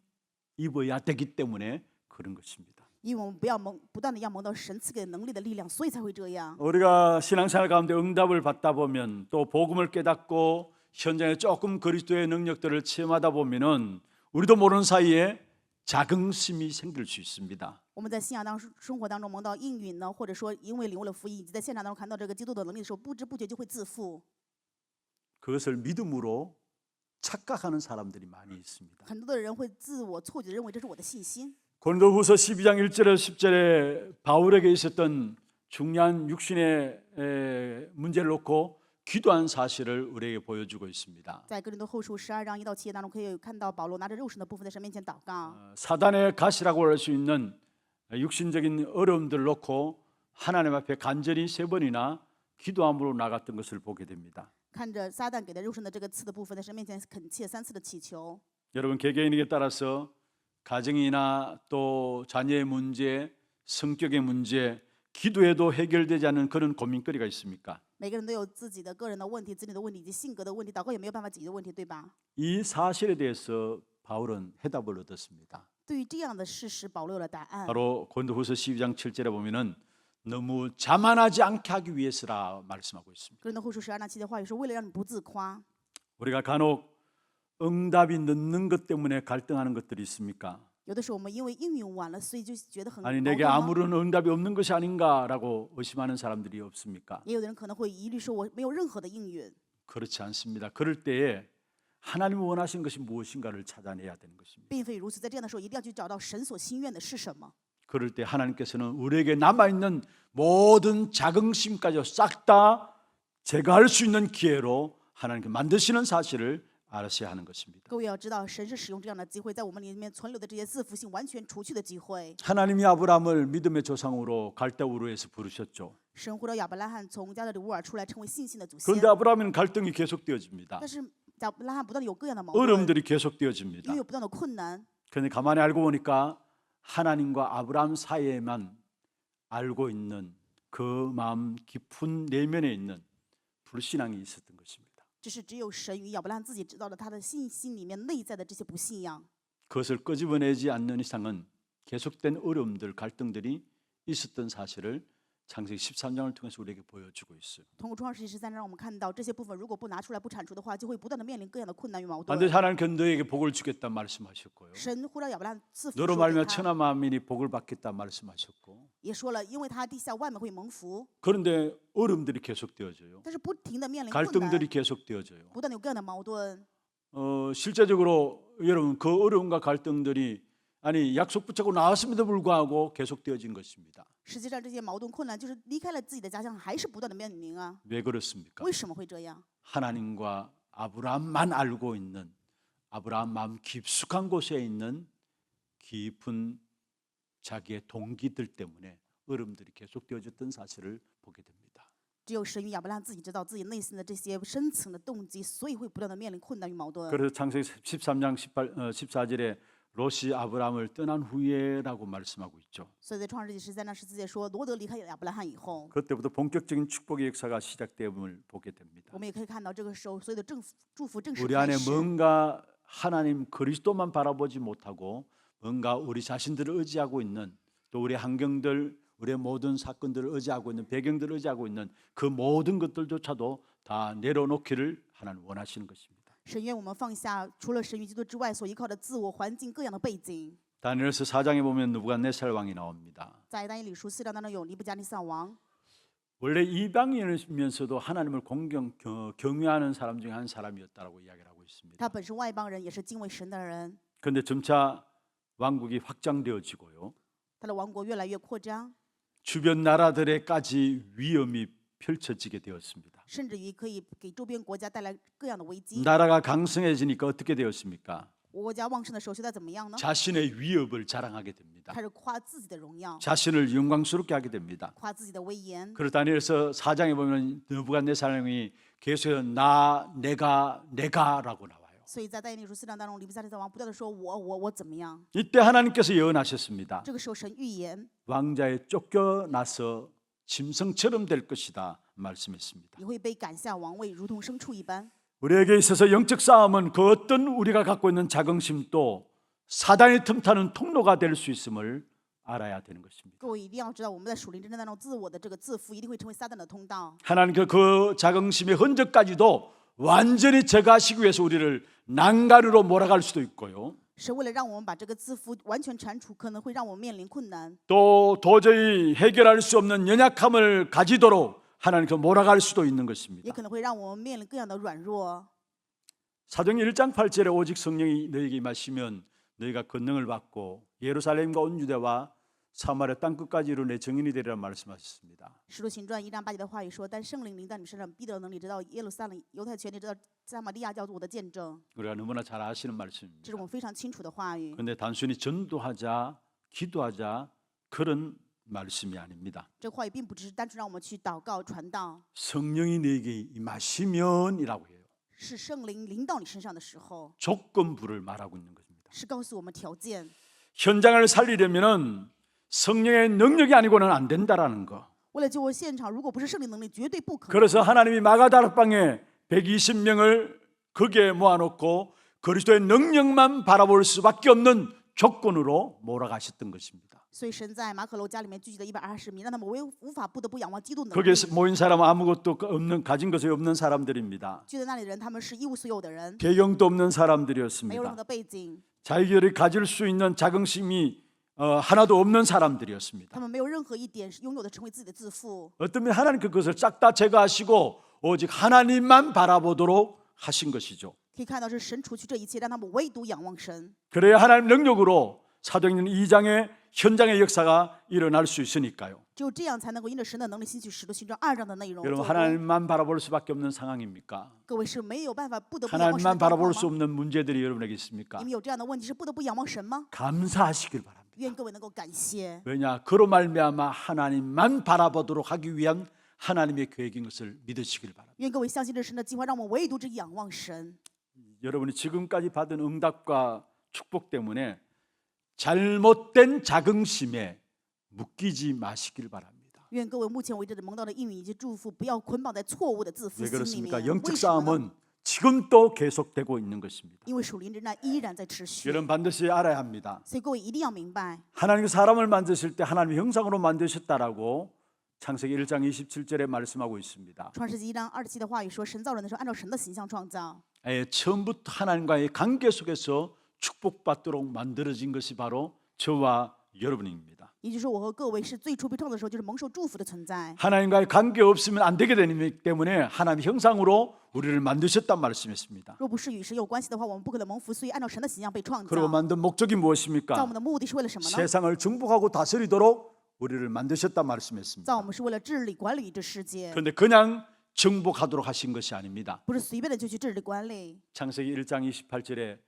입어야 되기 때문에 그런 것입니다. 因为我们不断的要蒙到神赐给能力的力量，所以才会这样。 우리가 신앙생활 가운데 응답을 받다 보면 또 복음을 깨닫고 현장에 조금 그리스도의 능력들을 체험하다 보면은 우리도 모르는 사이에 자긍심이 생길 수 있습니다. 我们在信仰生活当中蒙到应允呢，或者说因为领悟了福音，以及在现场当中看到这个基督的能力的时候，不知不觉就会自负。 그것을 믿음으로 착각하는 사람들이 많이 있습니다. 很多的人会自我错觉地认为这是我的信心。 고린도후서 12장 1절에서 10절에 바울에게 있었던 중요한 육신의 문제를 놓고 기도한 사실을 우리에게 보여주고 있습니다. 在哥林多后书12章1到7节当中，可以看到保罗拿着肉身的部分在神面前祷告。 사단의 가시라고 할 수 있는 육신적인 어려움들을 놓고 하나님 앞에 간절히 3번이나 기도함으로 나갔던 것을 보게 됩니다. 看着撒旦给的肉身的这个刺的部分，在神面前恳切3次的祈求。 여러분 개개인에게 따라서 가정이나 또 자녀의 문제, 성격의 문제, 기도해도 해결되지 않는 그런 고민거리가 있습니까? 每个人都有自己的个人的问题、子女的问题以及性格的问题，祷告也没有办法解决的问题，对吧？ 이 사실에 대해서 바울은 해답을 얻었습니다. 对于这样的事实，保罗有了答案。 바로 고린도후서 12장 7절에 보면은 너무 자만하지 않게 하기 위해서라 말씀하고 있습니다. 哥林多后书12章7节话语说，为了让你不自夸。 우리가 간혹 응답이 늦는 것 때문에 갈등하는 것들이 있습니까? 有的时候我们因为应允晚了，所以就觉得很矛 아니 盾 내게 吗？ 아무런 응답이 없는 것이 아닌가라고 의심하는 사람들이 없습니까? 也有的人可能会疑虑说，我没有任何的应允。 그렇지 않습니다. 그럴 때에 하나님이 원하시는 것이 무엇인가를 찾아내야 되는 것입니다. 并非如此，在这样的时候，一定要去找到神所心愿的是什么。 그럴 때 하나님께서는 우리에게 남아있는 모든 자긍심까지 싹 다 제거할 수 있는 기회로 하나님께 만드시는 사실을 알아셔야 하는 것입니다. 各位要知道，神是使用这样的机会，在我们里面存留的这些自负性完全除去的机会。 하나님이 아브라함을 믿음의 조상으로 갈대우르에서 부르셨죠. 神呼召亚伯拉罕从加勒底乌尔出来，成为信心的祖先。 그런데 아브라함은 갈등이 계속되어집니다. 但是亚伯拉罕不断的有各样的矛盾， 어려움들이 因 계속되어집니다. 为有不断的困难。 그런데 가만히 알고 보니까 하나님과 아브라함 사이에만 알고 있는 그 마음 깊은 내면에 있는 불신앙이 있었던 것입니다. 这是只有神与亚伯拉罕自己知道的，他的信心里面内在的这些不信仰。 그것을 끄집어내지 않는 이상은 계속된 어려움들, 갈등들이 있었던 사실을 창세기 13장을 통해서 우리에게 보여주고 있어요. 通过创世纪13章，让我们看到这些部分如果不拿出来、不铲除的话，就会不断的面临各样的困难与矛盾。 반드시 하나님께서 너에게 복을 주겠다 말씀하셨고요. 神呼召亚伯拉罕赐福 너로 说给 말미암아 他， 천하 만민이 복을 받겠다 말씀하셨고 也说了，因为他地下万民会蒙福， 그런데 어려움들이 계속되어져요. 但是不停的面临困难， 갈등들이 계속되어져요. 不断的有各样的矛盾。 실제적으로 여러분 그 어려움과 갈등들이 아니 약속 붙잡고 나왔음에도 불구하고 계속되어진 것입니다. 实际上，这些矛盾困难就是离开了自己的家乡，还是不断的面临啊。 왜 그렇습니까? 为什么会这样？ 하나님과 아브라함만 알고 있는 아브라함 마음 깊숙한 곳에 있는 깊은 자기의 동기들 때문에 어려움들이 계속되어졌던 사실을 보게 됩니다. 只有神与亚伯拉罕自己知道自己内心的这些深层的动机，所以会不断的面临困难与矛盾。 그래서 창세기 13장 14절에 롯이 아브라함을 떠난 후에라고 말씀하고 있죠. 所以在创世纪13章14节说，罗德离开亚伯拉罕以后， 그때부터 본격적인 축복의 역사가 시작됨을 보게 됩니다. 我们也可以看到这个时候所有的祝福正式 우리 开 안에 始。 뭔가 하나님 그리스도만 바라보지 못하고 뭔가 우리 자신들을 의지하고 있는 또 우리 환경들, 우리의 모든 사건들을 의지하고 있는 배경들을 의지하고 있는 그 모든 것들조차도 다 내려놓기를 하나님 원하시는 것입니다. 神愿我们放下除了神与基督之外所依靠的自我、环境各样的背景。 다니엘서 4장에 보면 느부갓네살 왕이 나옵니다. 在但以理书4章当中有尼布加尼撒王， 원래 이방인이면서도 하나님을 경외하는 사람 중에 한 사람이었다라고 이야기를 하고 있습니다. 他本是外邦人，也是敬畏神的人。 그런데 점차 왕국이 확장되어지고요. 他的王国越来越扩张， 주변 나라들에까지 위험이 펼쳐지게 되었습니다. 甚至于可以给周边国家带来各样的危机。 나라가 강성해지니까 어떻게 되었습니까? 国家旺盛的时候，现在怎么样呢？ 자신의 위협을 자랑하게 됩니다. 开始夸自己的荣耀， 자신을 영광스럽게 하게 됩니다. 夸自己的威严。 그래서 다니엘서 4장에 보면 느부갓네살이 계속해서 내가라고 나와요. 所以在但以理书4章当中，尼布加尼撒王不断的说我怎么样？ 이때 하나님께서 예언하셨습니다. 这个时候神预言 왕자에 쫓겨나서 짐승처럼 될 것이다 말씀했습니다. 你会被赶下王位，如同牲畜一般。 우리에게 있어서 영적 싸움은 그 어떤 우리가 갖고 있는 자긍심도 사단이 틈타는 통로가 될 수 있음을 알아야 되는 것입니다. 各位一定要知道，我们在属灵征战当中，自我的这个自负一定会成为撒旦的通道。 하나님 그 자긍심의 흔적까지도 완전히 제거하시기 위해서 우리를 난간으로 몰아갈 수도 있고요. 神为了让我们把这个自负完全铲除，可能会让我们面临困难， 또 도저히 해결할 수 없는 연약함을 가지도록 하나님께 몰아갈 수도 있는 也 것입니다. 可能会让我们面临各样的软弱。 사도행 1장 8절에 오직 성령이 너희에게 임하시면 너희가 권능을 받고 예루살렘과 온 유대와 사마리아 땅끝까지 이루 내 증인이 되리라 말씀하셨습니다. 使徒行传1章8节的话语说：“但圣灵临到你们身上，必得能力，直到耶路撒冷、犹太全地，直到撒玛利亚，叫做我的见证。 우리가 너무나 잘 아시는 这 말씀입니다. 是我们非常清楚的话语。 그런데 단순히 전도하자, 기도하자 그런 말씀이 아닙니다. 这话语并不只是单纯让我们去祷告、传道， 성령이 너에게 임하시면이라고 해요. 是圣灵临到你身上的时候， 조건부를 말하고 있는 것입니다. 是告诉我们条件。 현장을 살리려면은 성령의 능력이 아니고는 안 된다라는 거. 为了救活现场，如果不是圣灵能力，绝对不可能。 그래서 하나님이 마가다락방에 120명을 거기에 모아놓고 그리스도의 능력만 바라볼 수밖에 없는 조건으로 몰아가셨던 것입니다. 所以神在马可楼家里面聚集了120名，让他们无法不得不仰望基督的能 거기에 力。 모인 사람은 아무것도 없는 가진 것이 없는 사람들입니다. 聚在那里的人，他们是一无所有的人， 배경도 없는 没有任何 사람들이었습니다. 的背景， 자기들이 가질 수 있는 자긍심이 하나도 없는 사람들이었습니다. 他们没有任何一点是拥有的，成为自己的自负。 어떤 면 하나님 그것을 싹 다 제거하시고 오직 하나님만 바라보도록 하신 것이죠. 可以看到是神除去这一切，让他们唯独仰望神。 그래야 하나님 능력으로 사도행전 2장의 현장의 역사가 일어날 수 있으니까요. 只有这样才能够因着神的能力兴起使徒行传2章的内容。 여러분 作为 하나님만 바라볼 수밖에 없는 상황입니까? 各位是没有办法不得不仰望神 하나님만 的状 바라볼 况 수 吗？ 없는 문제들이 여러분에게 있습니까? 你们有这样的问题是不得不仰望神吗？ 감사하시길 바랍니다. 愿各位能够感谢， 왜냐? 그로 말미암아 하나님만 바라보도록 하기 위한 하나님의 계획인 것을 믿으시길 바랍니다. 愿各位相信这是神的计划，让我们唯独只仰望神。 여러분이 지금까지 받은 응답과 축복 때문에 잘못된 자긍심에 묶이지 마시길 바랍니다. 愿各位目前为止的蒙到的应允以及祝福，不要捆绑在错误的自负 왜 心里 그렇습니까? 面。 영적 为什么呢？ 싸움은 지금도 계속되고 있는 것입니다. 因为属灵征战依然在持续， 여러분 반드시 알아야 합니다. 所以各位一定要明白， 하나님이 사람을 만드실 때 하나님의 형상으로 만드셨다라고 창세기 1장 27절에 말씀하고 있습니다. 创世纪1章27的话语说，神造人的时候按照神的形象创造。 처음부터 하나님과의 관계 속에서 축복받도록 만들어진 것이 바로 저와 여러분입니다. 也就是说，我和各位是最初被创造的时候，就是蒙受祝福的存在。 하나님과의 관계 없으면 안 되게 되기 때문에 하나님의 형상으로 우리를 만드셨단 말씀했습니다. 若不是与神有关系的话，我们不可能蒙福，所以按照神的形象被创 그리고 造。 만든 목적이 造我 무엇입니까? 们的目的是为了什么呢？ 세상을 정복하고 다스리도록 우리를 만드셨단 말씀했습니다. 造我们是为了治理管理这世界， 그런데 그냥 정복하도록 하신 것이 아닙니다. 不是随便的就去治理管理。 창세기 1장 28절에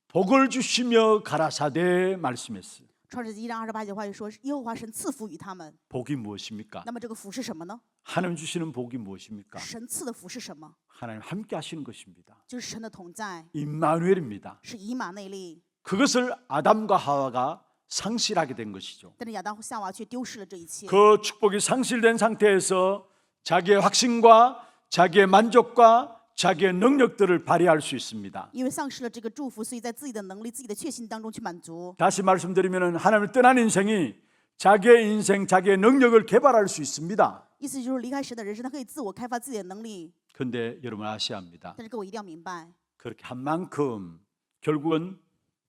복을 주시며 가라사대 말씀했어요. 创世纪1章28节话语说，耶和华神赐福于他们。 복이 무엇입니까? 那么这个福是什么呢？ 하나님 주시는 복이 무엇입니까? 神赐的福是什么？ 하나님 함께 하시는 것입니다. 就是神的同在， 임마누엘입니다. 是以马内利。 그것을 아담과 하와가 상실하게 된 것이죠. 但是亚当和夏娃却丢失了这一切。 그 축복이 상실된 상태에서 자기의 확신과 자기의 만족과 자기의 능력들을 발휘할 수 있습니다. 因为丧失了这个祝福，所以在自己的能力、自己的确信当中去满足。 다시 말씀드리면 하나님을 떠난 인생이 자기의 인생, 자기의 능력을 개발할 수 있습니다. 意思就是离开神的人生，他可以自我开发自己的能力。 그런데 여러분 아셔야 합니다. 但是各位一定要明白， 그렇게 한 만큼 결국은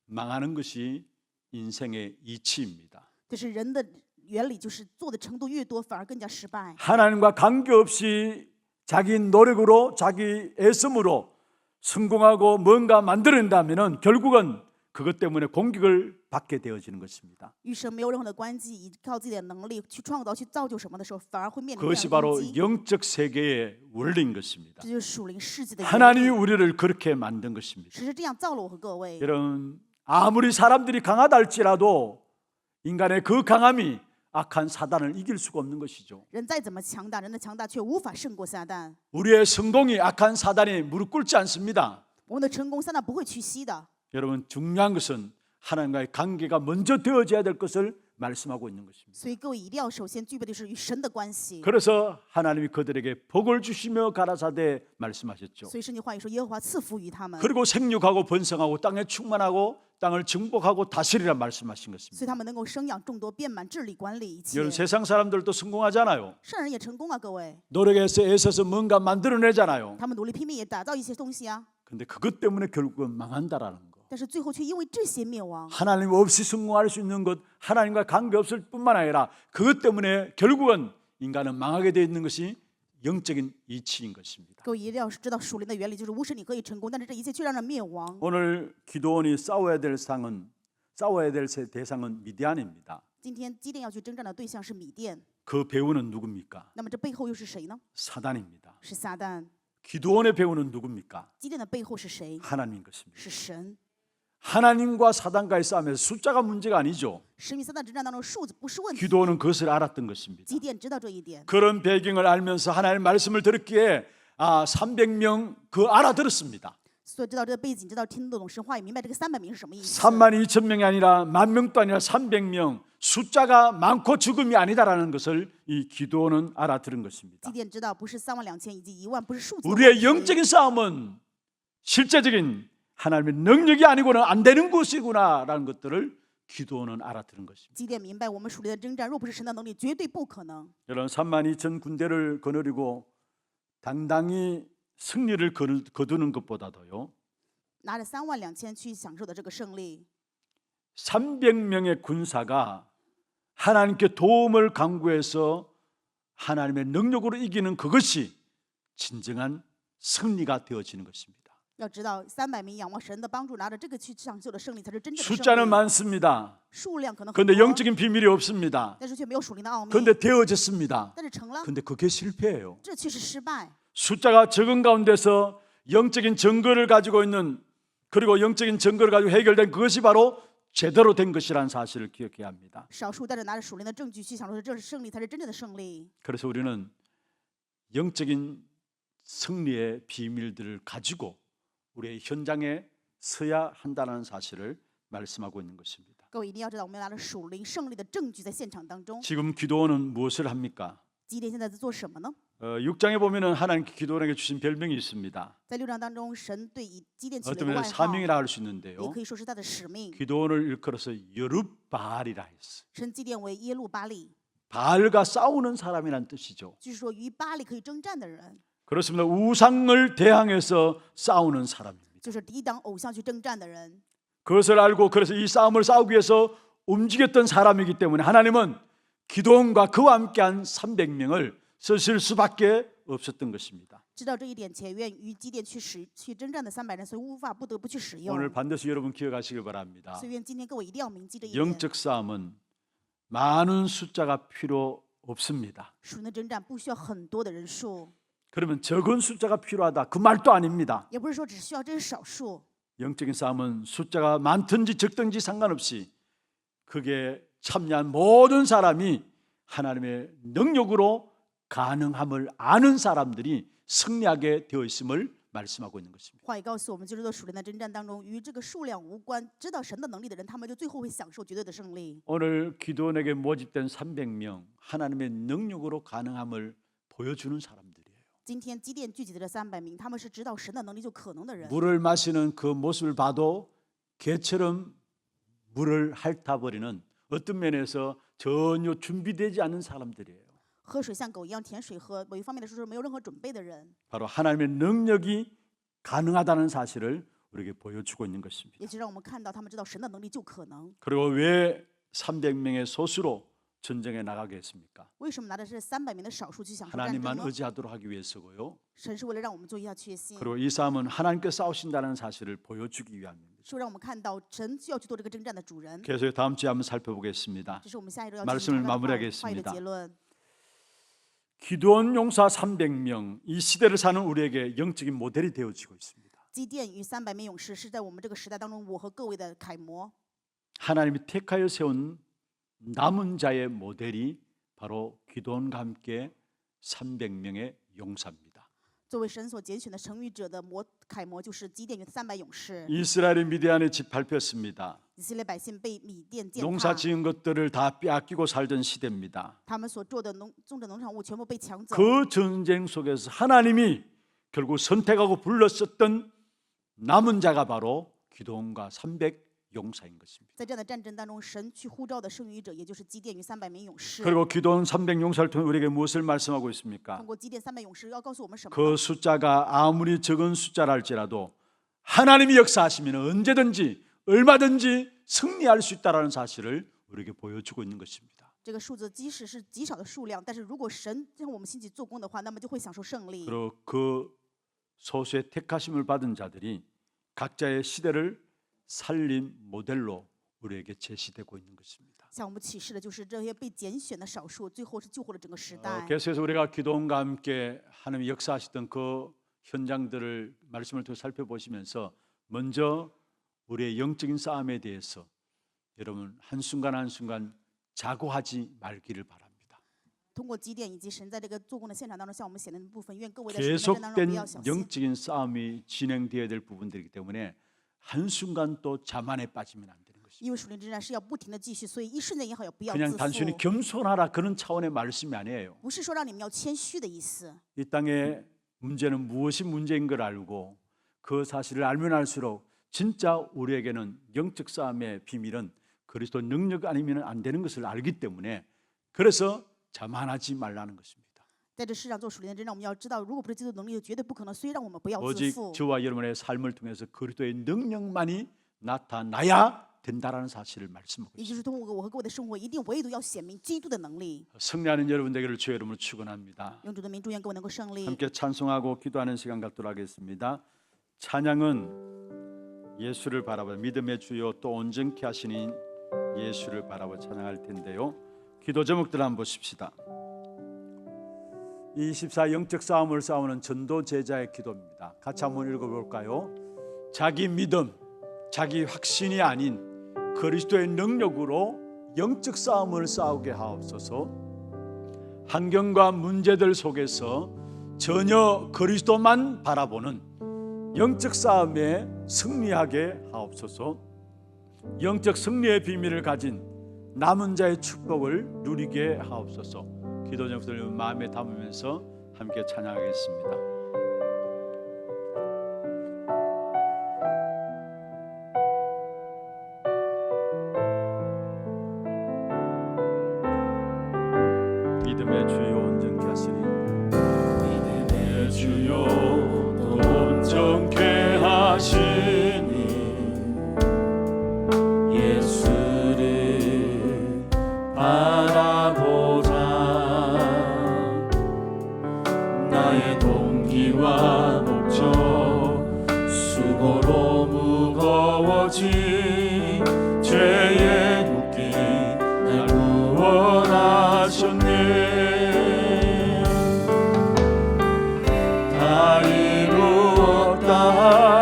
망하는 것이 인생의 이치입니다. 就是人的原理，就是做的程度越多，反而更加失败。 하나님과 관계없이 자기 노력으로 자기 애씀으로 성공하고 뭔가 만들어낸다면 결국은 그것 때문에 공격을 받게 되어지는 것입니다. 与神没有任何的关系，依靠自己的能力去创造、去造就什么的时候，反而会面临这 그것이 样的 바로 攻击。 영적 세계의 원리인 것입니다. 这就是属灵世界的原 하나님이 理。 우리를 그렇게 만든 것입니다. 神是这样造了我和各位。 여러분 아무리 사람들이 강하다 할지라도 인간의 그 강함이 악한 사단을 이길 수가 없는 것이죠. 人再怎么强大，人的强大却无法胜过撒旦。 우리의 성공이 악한 사단이 무릎 꿇지 않습니다. 我们的成功，撒旦不会屈膝的。 여러분 중요한 것은 하나님과의 관계가 먼저 되어져야 될 것을 말씀하고 있는 것입니다. 所以各位一定要首先具备的是与神的关系。 그래서 하나님이 그들에게 복을 주시며 가라사대 말씀하셨죠. 所以圣经话语说，耶和华赐福于他们， 그리고 생육하고 번성하고 땅에 충만하고 땅을 정복하고 다스리라 말씀하신 所 것입니다. 以他们能够生养众多，遍满治理管理一切。 여러분 세상 사람들도 성공하잖아요. 圣人也成功啊，各位， 노력해서 애써서 뭔가 만들어내잖아요. 他们努力拼命也打造一些东西啊， 근데 그것 때문에 결국은 망한다라는 거. 但是最后却因为这些灭亡。 하나님 없이 성공할 수 있는 것, 하나님과 관계 없을 뿐만 아니라 그것 때문에 결국은 인간은 망하게 되어 있는 것이 영적인 이치인 것입니다. 各位一定要知道属灵的原理，就是无使你可以成功，但是这一切却让人灭亡。 오늘 기도원이 싸워야 될 대상은 미디안입니다. 今天基甸要去征战的对象是米甸， 그 배우는 누굽니까? 那么这背后又是谁呢？ 사단입니다. 是撒旦。 기도원의 배우는 누굽니까? 基甸的背后是谁？ 하나님인 것입니다. 是神。 하나님과 사단과의 싸움에서 숫자가 문제가 아니죠. 神与撒旦征战当中数字不是问题， 기도원은 그것을 알았던 것입니다. 基甸知道这一点， 그런 배경을 알면서 하나님의 말씀을 들었기에 300명 그 알아들었습니다. 所以知道这个背景，知道听得懂神话语，明白这个300名是什么意思。 32,000명이 아니라 10,000명도 아니라 300명 숫자가 많고 죽음이 아니다라는 것을 이 기도원은 알아들은 것입니다. 基甸知道不是32000以及1万，不是数字的 우리의 问题。 영적인 싸움은 실제적인 하나님의 능력이 아니고는 안 되는 것이구나라는 것들을 기도원은 알아들은 것입니다. 基甸明白，我们属灵的征战，若不是神的能力，绝对不可能。 여러분 32,000 군대를 거느리고 당당히 승리를 거두는 것보다도요 拿着32000去享受的这个胜利， 300명의 군사가 하나님께 도움을 강구해서 하나님의 능력으로 이기는 그것이 진정한 승리가 되어지는 것입니다. 要知道300名仰望神的帮助，拿着这个去享受的胜利，才是真正的胜 숫자는 利。 많습니다. 数量可能很 그런데 多， 영적인 비밀이 없습니다. 但是却没有属灵的奥秘。 그런데 되어졌습니다. 但是成了， 근데 그게 실패예요. 这却是失败。 숫자가 적은 가운데서 영적인 증거를 가지고 있는 그리고 영적인 증거를 가지고 해결된 그것이 바로 제대로 된 것이라는 사실을 기억해야 합니다. 少数但是拿着属灵的证据去享受的这是胜利，才是真正的胜利。 그래서 우리는 영적인 승리의 비밀들을 가지고 우리의 현장에 서야 한다는 사실을 말씀하고 있는 것입니다. 各位一定要知道，我们要拿着属灵胜利的证据在现场当中。 지금 기도원은 무엇을 합니까? 基甸现在在做什么呢？ 6장에 보면은 하나님께 기도원에게 주신 별명이 있습니다. 在6章当中，神对基甸起了一 어떤 个 면에 外号， 사명이라 할 수 也 있는데요. 可以说是他的使命。 기도원을 일컬어서 여룹바알이라 했어요. 称基甸为耶路巴利， 바알과 싸우는 사람이란 뜻이죠. 就是说与巴利可以征战的人， 그렇습니다. 우상을 대항해서 싸우는 사람입니다. 就是抵挡偶像去征战的人。 그것을 알고 그래서 이 싸움을 싸우기 위해서 움직였던 사람이기 때문에 하나님은 기도원과 그와 함께한 300명을 쓰실 수밖에 없었던 것입니다. 知道这一点，且愿与基甸去征战的300人，所以无法不得不去使用。 오늘 반드시 여러분 기억하시길 바랍니다. 所以愿今天各位一定要铭记这一点。 영적 싸움은 많은 숫자가 필요 없습니다. 属灵的征战不需要很多的人数， 그러면 적은 숫자가 필요하다 그 말도 아닙니다. 也不是说只需要这些少数。 영적인 싸움은 숫자가 많든지 적든지 상관없이 그게 참여한 모든 사람이 하나님의 능력으로 가능함을 아는 사람들이 승리하게 되어 있음을 말씀하고 있는 것입니다. 话语告诉我们，就是在属灵的征战当中，与这个数量无关，知道神的能力的人，他们就最后会享受绝对的胜利。 오늘 기도원에게 모집된 300명 하나님의 능력으로 가능함을 보여주는 사람들이에요. 今天基甸聚集的这300名，他们是知道神的能力就可能的人。 물을 마시는 그 모습을 봐도 개처럼 물을 핥아버리는 어떤 면에서 전혀 준비되지 않은 사람들이에요. 喝水像狗一样舔水喝，某一方面来说是没有任何准备的人， 바로 하나님의 능력이 가능하다는 사실을 우리에게 보여주고 있는 것입니다. 也是让我们看到他们知道神的能力就可能。 그리고 왜 300명의 소수로 전쟁에 나가게 했습니까? 为什么拿着这300名的少数去享受战争 하나님만 呢？ 의지하도록 하기 위해서고요. 神是为了让我们做一下确信， 그리고 이 싸움은 하나님께 싸우신다는 사실을 보여주기 위함입니다. 是让我们看到神需要去做这个征战的主人。 계속 다음 주에 한번 살펴보겠습니다. 这是我们下一周要 말씀을 进行的话语的 마무리하겠습니다. 结论。 기도원 용사 300명, 이 시대를 사는 우리에게 영적인 모델이 되어지고 있습니다. 基甸与300名勇士是在我们这个时代当中，我和各位的楷模。 하나님이 택하여 세운 남은 자의 모델이 바로 기도원과 함께 300명의 용사입니다. 作为神所拣选的成语者的楷模，就是基甸与300勇士。 이스라엘이 미디안에 짓밟혔습니다. 以色列百姓被米甸践 농사 踏， 지은 것들을 다 빼앗기고 살던 시대입니다. 他们所种的农场物全部被抢走。 그 전쟁 속에서 하나님이 결국 선택하고 불렀었던 남은 자가 바로 기도원과 300 용사인 것입니다. 在这样的战争当中，神去呼召的剩余者，也就是基甸与300名勇士。 그리고 기도원 300 용사를 통해 우리에게 무엇을 말씀하고 있습니까? 通过基甸300勇士，要告诉我们什么呢？ 그 숫자가 아무리 적은 숫자라 할지라도 하나님이 역사하시면 언제든지 얼마든지 승리할 수 있다는 사실을 우리에게 보여주고 있는 것입니다. 这个数字即使是极少的数量，但是如果神让我们兴起做工的话，那么就会享受胜利。 그리고 그 소수의 택하심을 받은 자들이 각자의 시대를 살린 모델로 우리에게 제시되고 있는 것입니다. 向我们启示的就是这些被拣选的少数，最后是救活了整个时代。 계속해서 우리가 기도원과 함께 하나님이 역사하시던 그 현장들을 말씀을 통해 살펴보시면서 먼저 우리의 영적인 싸움에 대해서 여러분 한순간 한순간 자고하지 말기를 바랍니다. 通过基甸以及神在这个做工的现场当中向我们显现的部分，愿各位在神的战争当中 계속된 不要小心。 영적인 싸움이 진행되어야 될 부분들이기 때문에 한순간 또 자만에 빠지면 안 되는 것입니다. 因为属灵之战是要不停的继续，所以一瞬间也好，也不要 그냥 自 단순히 负。 겸손하라 그런 차원의 말씀이 아니에요. 不是说让你们要谦虚的意思。 이 땅의 문제는 무엇이 문제인 걸 알고 그 사실을 알면 알수록 진짜 우리에게는 영적 싸움의 비밀은 그리스도 능력 아니면 안 되는 것을 알기 때문에 그래서 자만하지 말라는 것입니다. 在这世上做属灵的征战，我们要知道，如果不是基督能力，就绝对不可能。所以让我们不要自 오직 负。 저와 여러분의 삶을 통해서 그리스도의 능력만이 나타나야 된다라는 사실을 말씀하고 也 있습니다. 就是通过我和各位的生活，一定唯独要显明基督的能力。 승리하는 여러분 되기를 주의 이름으로 축원합니다. 用主的名祝愿各位能够胜利。 함께 찬송하고 기도하는 시간 갖도록 하겠습니다. 찬양은 예수를 바라봐 믿음의 주요 또 온전케 하시는 예수를 바라봐 찬양할 텐데요. 기도 제목들 한번 보십시다. 24 영적 싸움을 싸우는 전도 제자의 기도입니다. 같이 한번 읽어볼까요? 자기 믿음, 자기 확신이 아닌 그리스도의 능력으로 영적 싸움을 싸우게 하옵소서. 환경과 문제들 속에서 전혀 그리스도만 바라보는 영적 싸움에 승리하게 하옵소서. 영적 승리의 비밀을 가진 남은 자의 축복을 누리게 하옵소서. 기도 제목들을 마음에 담으면서 함께 찬양하겠습니다. 믿음의 주요 온전케 하시니 믿음의 주요 온전케 하시니 예수를 바라보자. 나의 동기와 목적 수고로 무거워진 죄의 묶임 날 구원하셨네. 다 이루었다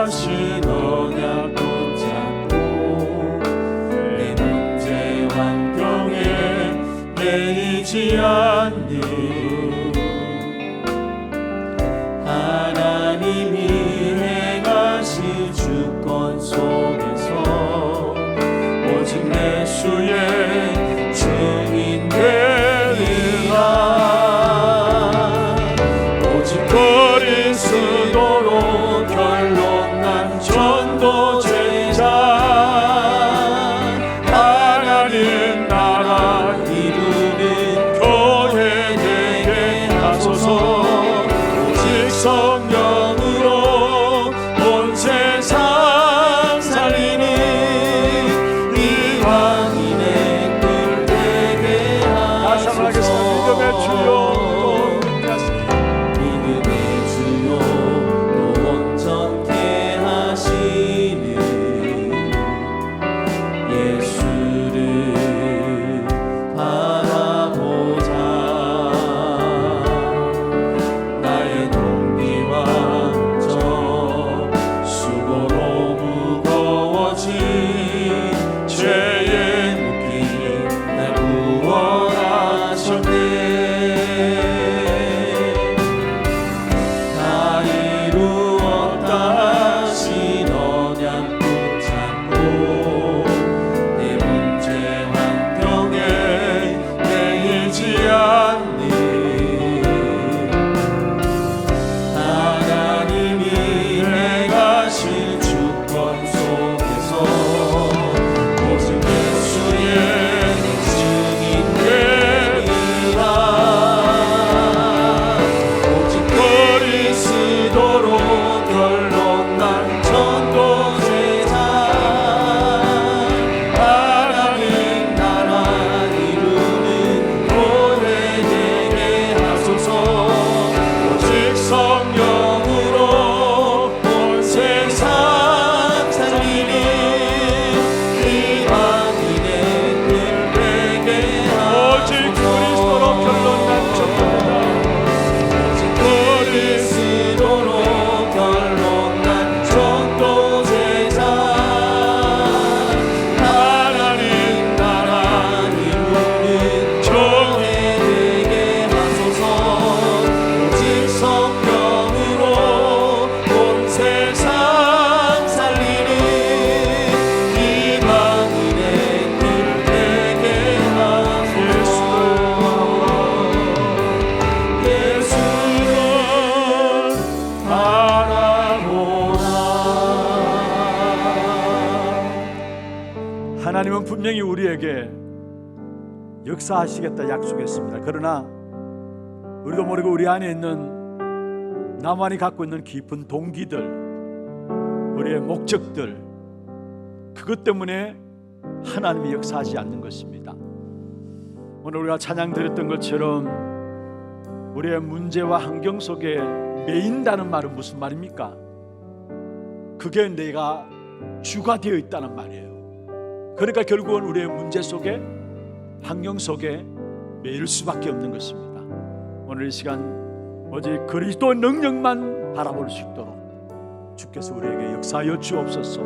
하신 언약 붙잡고 내 문제와 예수의 증인 되리라. 오직 그리스도로 결론난 전도제자 하나님 나라 이루는 교회 되게 하소서. 오직 성령으로 온 세상 살리니 이방인의 뜰 되게 하소서. 믿음의 주여 믿음의 주여 또 온전케 하시는 예수를 바라보자. 나의 동기와 저 수고로 무거워진 죄의 묶임 날 구원하셨네. 다 이루었다 하신 언약 붙잡고 내 문제 환경에 매이지 않는 하나님이 행하신 주권 속에서 오직 예수의 증인 되리라. 오직 그리스도로 결론난 전도제자 하나님 나라 이루는 교회 되게 하소서. 오직 성령으로 온 세상 살리니 이방인의 뜰 되게 하소서. 오직 그리스도로 결론난 전도제자 오직 그리스도로 결론난 전도제자 하나님 나라 이루는 교회 되게 하소서. 오직 성령으로 온 세상 살리니 이방인의 뜰 되게 하소서. 예수를 바라보라. 하나님은 분명히 우리에게 역사하시겠다 약속했습니다. 그러나 우리도 모르고 우리 안에 있는 나만이 갖고 있는 깊은 동기들, 우리의 목적들, 그것 때문에 하나님이 역사하지 않는 것입니다. 오늘 우리가 찬양 드렸던 것처럼 우리의 문제와 환경 속에 매인다는 말은 무슨 말입니까? 그게 내가 주가 되어 있다는 말이에요. 그러니까 결국은 우리의 문제 속에 환경 속에 매일 수밖에 없는 것입니다. 오늘 이 시간 오직 그리스도의 능력만 바라볼 수 있도록 주께서 우리에게 역사하여 주옵소서.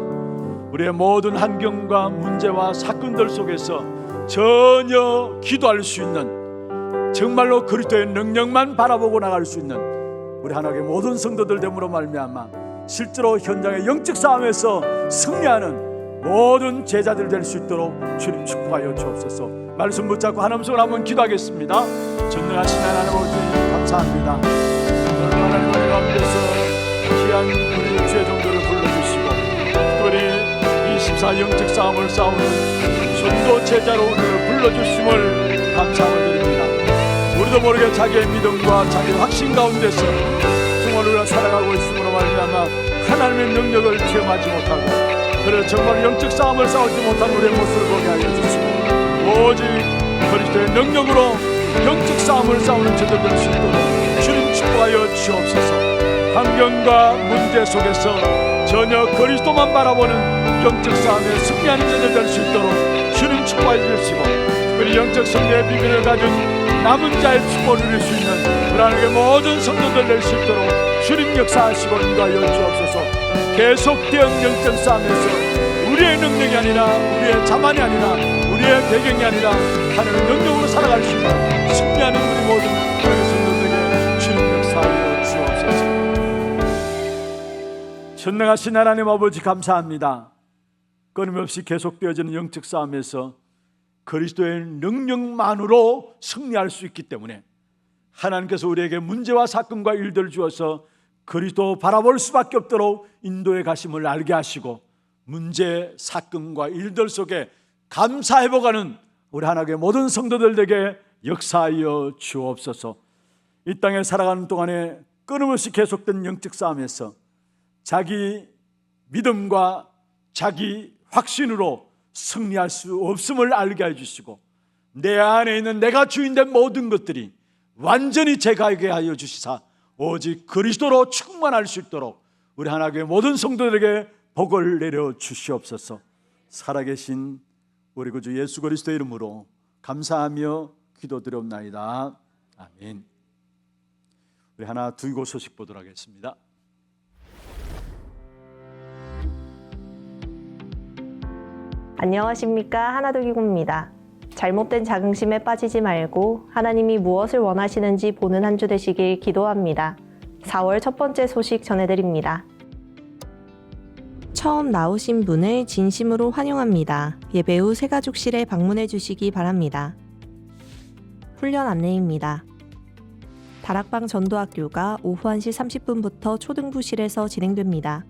우리의 모든 환경과 문제와 사건들 속에서 전혀 기도할 수 있는, 정말로 그리스도의 능력만 바라보고 나갈 수 있는 우리 하나님의 모든 성도들 됨으로 말미암아 실제로 현장의 영적 싸움에서 승리하는 모든 제자들 될 수 있도록 주님 축복하여 주옵소서. 말씀 붙잡고 하나님 속으로 한번 기도하겠습니다. 전능하신 하나님 아버지 감사합니다. 오늘 하나님 은혜 가운데서 귀한 우리 주의 종들을 불러주시고 특별히 24 영적 싸움을 싸우는 전도 제자로 우리를 불러주심을 감사함을 드립니다. 우리도 모르게 자기의 믿음과 자기의 확신 가운데서 정말 우리가 살아가고 있음으로 말미암아 하나님의 능력을 체험하지 못하고, 그래서 정말 영적 싸움을 싸우지 못한 우리의 모습을 보게 하여 주시고 오직 그리스도의 능력으로 영적 싸움을 싸우는 저들 될 수 있도록 주님 축복하여 주옵소서. 환경과 문제 속에서 전혀 그리스도만 바라보는 영적 싸움에 승리하는 저들 될 수 있도록 주님 축복하여 주시고, 특별히 영적 승리의 비밀을 가진 남은 자의 축복을 누릴 수 있는 우리 모든 성도들 될 수 있도록 주님 역사하시고 인도하여 주옵소서. 계속된 영적 싸움에서 우리의 능력이 아니라, 우리의 자만이 아니라, 우리의 배경이 아니라 하나님의 능력으로 살아갈 수 있는 승리하는 우리 모든 성도들에게 주님 역사하여 주옵소서. 전능하신 하나님 아버지 감사합니다. 끊임없이 계속되어지는 영적 싸움에서 그리스도의 능력만으로 승리할 수 있기 때문에 하나님께서 우리에게 문제와 사건과 일들을 주어서 그리스도 바라볼 수밖에 없도록 인도에 가심을 알게 하시고 문제, 사건과 일들 속에 감사해보가는 우리 하나님의 모든 성도들에게 역사하여 주옵소서. 이 땅에 살아가는 동안에 끊임없이 계속된 영적 싸움에서 자기 믿음과 자기 확신으로 승리할 수 없음을 알게 해주시고 내 안에 있는 내가 주인된 모든 것들이 완전히 제가게 하여 주시사 오직 그리스도로 충만할 수 있도록 우리 하나님의 모든 성도들에게 복을 내려 주시옵소서. 살아계신 우리 구주 예수 그리스도의 이름으로 감사하며 기도드리옵나이다. 아멘. 우리 하나 두고 소식 보도록 하겠습니다. 안녕하십니까, 하나도기고입니다. 잘못된 자긍심에 빠지지 말고 하나님이 무엇을 원하시는지 보는 한 주 되시길 기도합니다. 4월 첫 번째 소식 전해드립니다. 처음 나오신 분을 진심으로 환영합니다. 예배 후 새가족실에 방문해 주시기 바랍니다. 훈련 안내입니다. 다락방 전도학교가 오후 1시 30분부터 초등부실에서 진행됩니다.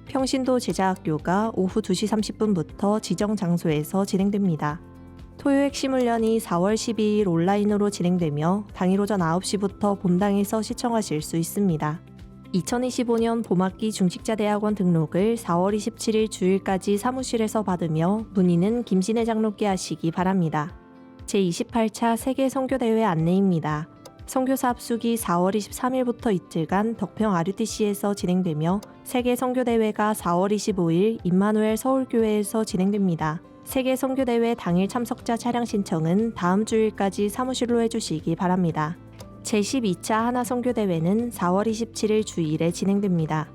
평신도 제자학교가 오후 2시 30분부터 지정 장소에서 진행됩니다. 토요 핵심 훈련이 4월 12일 온라인으로 진행되며 당일 오전 9시부터 본당에서 시청하실 수 있습니다. 2025년 봄학기 중직자대학원 등록을 4월 27일 주일까지 사무실에서 받으며 문의는 김진애 장로께 하시기 바랍니다. 제28차 세계 선교대회 안내입니다. 선교사 합숙이 4월 23일부터 이틀간 덕평 RUTC에서 진행되며 세계 선교대회가 4월 25일 임마누엘 서울교회에서 진행됩니다. 세계 선교대회 당일 참석자 차량 신청은 다음 주일까지 사무실로 해주시기 바랍니다. 제12차 하나선교대회는 4월 27일 주일에 진행됩니다.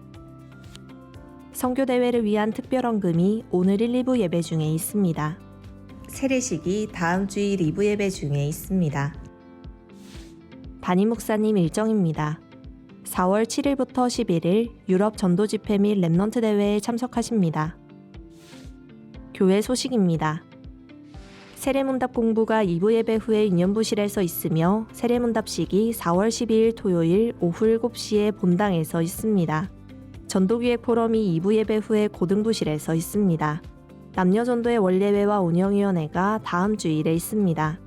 선교대회를 위한 특별헌금이 오늘 1, 2부 예배 중에 있습니다. 세례식이 다음 주일 2부 예배 중에 있습니다. 담임 목사님 일정입니다. 4월 7일부터 11일 유럽 전도 집회 및 랩넌트 대회에 참석하십니다. 교회 소식입니다. 세례문답 공부가 2부 예배 후에 인연부실에서 있으며 세례문답식이 4월 12일 토요일 오후 7시에 본당에서 있습니다. 전도기획 포럼이 2부 예배 후에 고등부실에서 있습니다. 남녀전도의 원례회와 운영위원회가 다음 주일에 있습니다.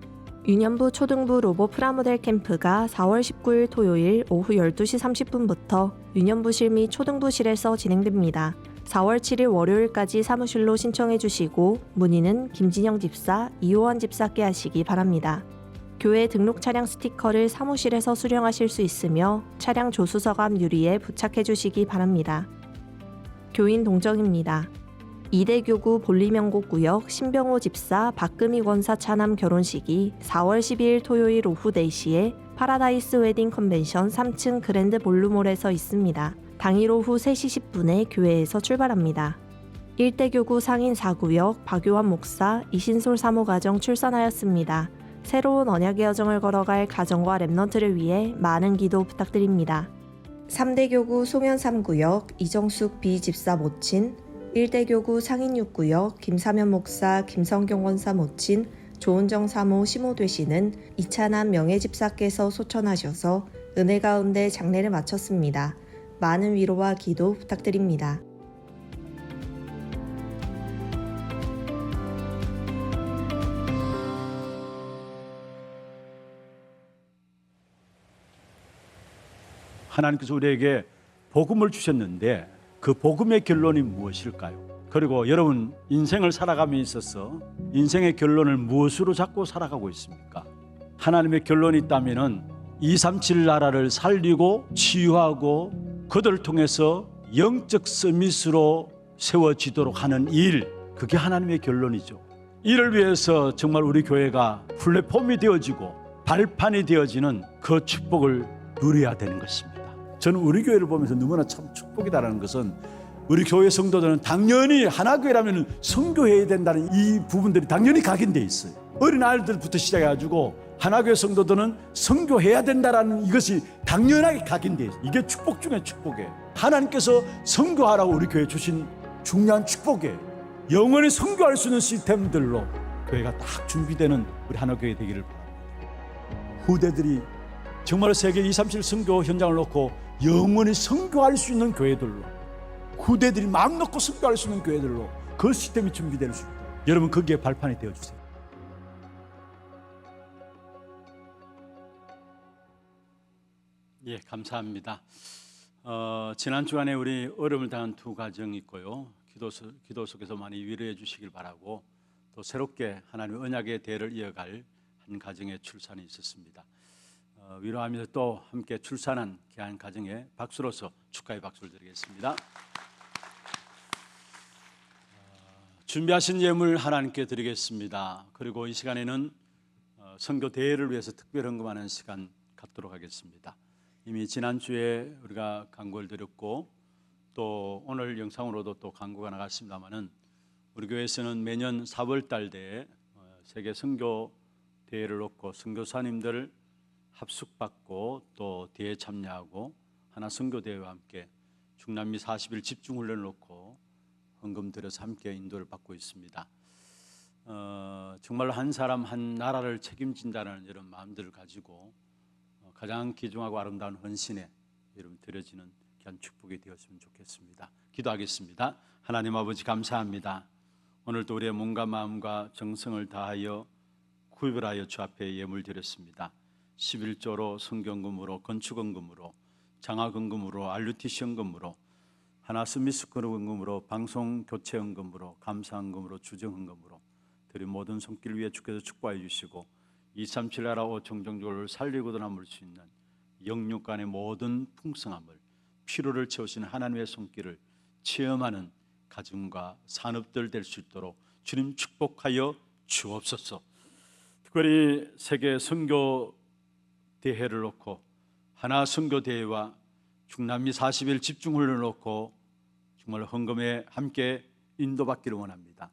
유년부 초등부 로보 프라모델 캠프가 4월 19일 토요일 오후 12시 30분부터 유년부실 및 초등부실에서 진행됩니다. 4월 7일 월요일까지 사무실로 신청해 주시고 문의는 김진영 집사, 이호환 집사께 하시기 바랍니다. 교회 등록 차량 스티커를 사무실에서 수령하실 수 있으며 차량 조수서감 유리에 부착해 주시기 바랍니다. 교인 동정입니다. 이대교구 볼리명곡구역 신병호 집사 박금희 권사 차남 결혼식이 4월 12일 토요일 오후 4시에 파라다이스 웨딩 컨벤션 3층 그랜드 볼루몰에서 있습니다. 당일 오후 3시 10분에 교회에서 출발합니다. 일대교구 상인 4구역 박요한 목사 이신솔 사모가정 출산하였습니다. 새로운 언약의 여정을 걸어갈 가정과 랩넌트를 위해 많은 기도 부탁드립니다. 3대교구 송현 3구역 이정숙 비집사 모친, 1대교구 상인 6구역 김사면 목사 김성경 원사 모친 조은정 사모 시모 되시는 이찬한 명예집사께서 소천하셔서 은혜 가운데 장례를 마쳤습니다. 많은 위로와 기도 부탁드립니다. 하나님께서 우리에게 복음을 주셨는데 그 복음의 결론이 무엇일까요? 그리고 여러분 인생을 살아감에 있어서 인생의 결론을 무엇으로 잡고 살아가고 있습니까? 하나님의 결론이 있다면 237 나라를 살리고 치유하고 그들을 통해서 영적 서밋으로 세워지도록 하는 일, 그게 하나님의 결론이죠. 이를 위해서 정말 우리 교회가 플랫폼이 되어지고 발판이 되어지는 그 축복을 누려야 되는 것입니다. 저는 우리 교회를 보면서 너무나 참 축복이다라는 것은 우리 교회 성도들은 당연히 하나교회라면 선교해야 된다는 이 부분들이 당연히 각인되어 있어요. 어린아이들부터 시작해가지고 하나교회 성도들은 선교해야 된다라는 이것이 당연하게 각인되어 있어요. 이게 축복 중에 축복이에요. 하나님께서 선교하라고 우리 교회에 주신 중요한 축복이에요. 영원히 선교할 수 있는 시스템들로 교회가 딱 준비되는 우리 하나교회 되기를 바랍니다. 후대들이 정말 세계 237 선교 현장을 놓고 영원히 선교할 수 있는 교회들로, 후대들이 마음 놓고 선교할 수 있는 교회들로 그 시스템이 준비될 수 있도록 여러분 거기에 발판이 되어주세요. 예, 감사합니다. 지난 주간에 우리 어려움을 당한 두 가정이 있고요. 기도 속에서 많이 위로해 주시길 바라고, 또 새롭게 하나님의 언약의 대를 이어갈 한 가정의 출산이 있었습니다. 위로하면서 또 함께 출산한 귀한 가정에 박수로서 축하의 박수를 드리겠습니다. 준비하신 예물 하나님께 드리겠습니다. 그리고 이 시간에는 선교 대회를 위해서 특별 헌금하는 시간 갖도록 하겠습니다. 이미 지난주에 우리가 간구를 드렸고 또 오늘 영상으로도 또 간구가 나갔습니다마는 우리 교회에서는 매년 4월 달 대에 세계 선교 대회를 놓고 선교사님들 합숙받고 또 대회에 참여하고 하나 선교 대회와 함께 중남미 40일 집중훈련을 놓고 헌금 들여서 함께 인도를 받고 있습니다. 정말로 한 사람 한 나라를 책임진다는 이런 마음들을 가지고 가장 귀중하고 아름다운 헌신에 여러분 드려지는 귀한 축복이 되었으면 좋겠습니다. 기도하겠습니다. 하나님 아버지 감사합니다. 오늘도 우리의 몸과 마음과 정성을 다하여 구별하여 주 앞에 예물 드렸습니다. 11조로 성경금으로, 건축헌금으로, 장학헌금으로, RUTC 헌금으로, 하나 스미스 헌금으로, 방송 교체 헌금으로, 감사헌금으로, 주정헌금으로 드린 모든 손길 위에 주께서 축복해 주시고 237 나라 5천 종족을 살리고도 남을 수 있는 영육간의 모든 풍성함을, 피로를 채우시는 하나님의 손길을 체험하는 가정과 산업들 될 수 있도록 주님 축복하여 주옵소서. 특별히 세계 선교 대회를 놓고 하나 선교 대회와 중남미 40일 집중훈련을 놓고 정말 헌금에 함께 인도받기를 원합니다.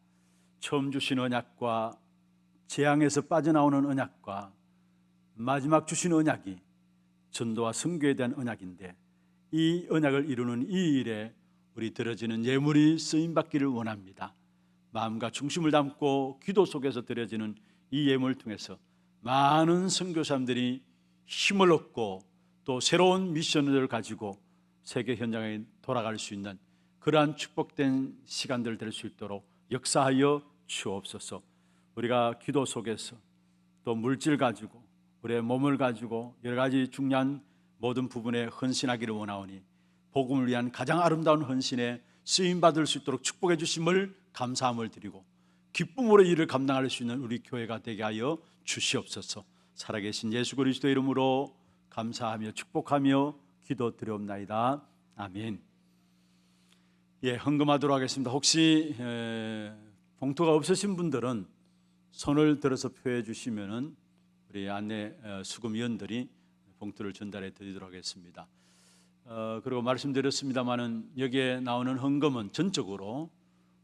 처음 주신 언약과 재앙에서 빠져나오는 언약과 마지막 주신 언약이 전도와 선교에 대한 언약인데, 이 언약을 이루는 이 일에 우리 드려지는 예물이 쓰임받기를 원합니다. 마음과 중심을 담고 기도 속에서 드려지는 이 예물을 통해서 많은 선교사님들이 힘을 얻고 또 새로운 미션을 가지고 세계 현장에 돌아갈 수 있는 그러한 축복된 시간들 될 수 있도록 역사하여 주옵소서. 우리가 기도 속에서 또 물질 가지고 우리의 몸을 가지고 여러 가지 중요한 모든 부분에 헌신하기를 원하오니 복음을 위한 가장 아름다운 헌신에 쓰임받을 수 있도록 축복해 주심을 감사함을 드리고 기쁨으로 일을 감당할 수 있는 우리 교회가 되게 하여 주시옵소서. 살아계신 예수 그리스도 이름으로 감사하며 축복하며 기도드리옵나이다. 아멘. 예, 헌금하도록 하겠습니다. 혹시 봉투가 없으신 분들은 손을 들어서 표해 주시면은 우리 안내 수금위원들이 봉투를 전달해 드리도록 하겠습니다. 그리고 말씀드렸습니다마는 여기에 나오는 헌금은 전적으로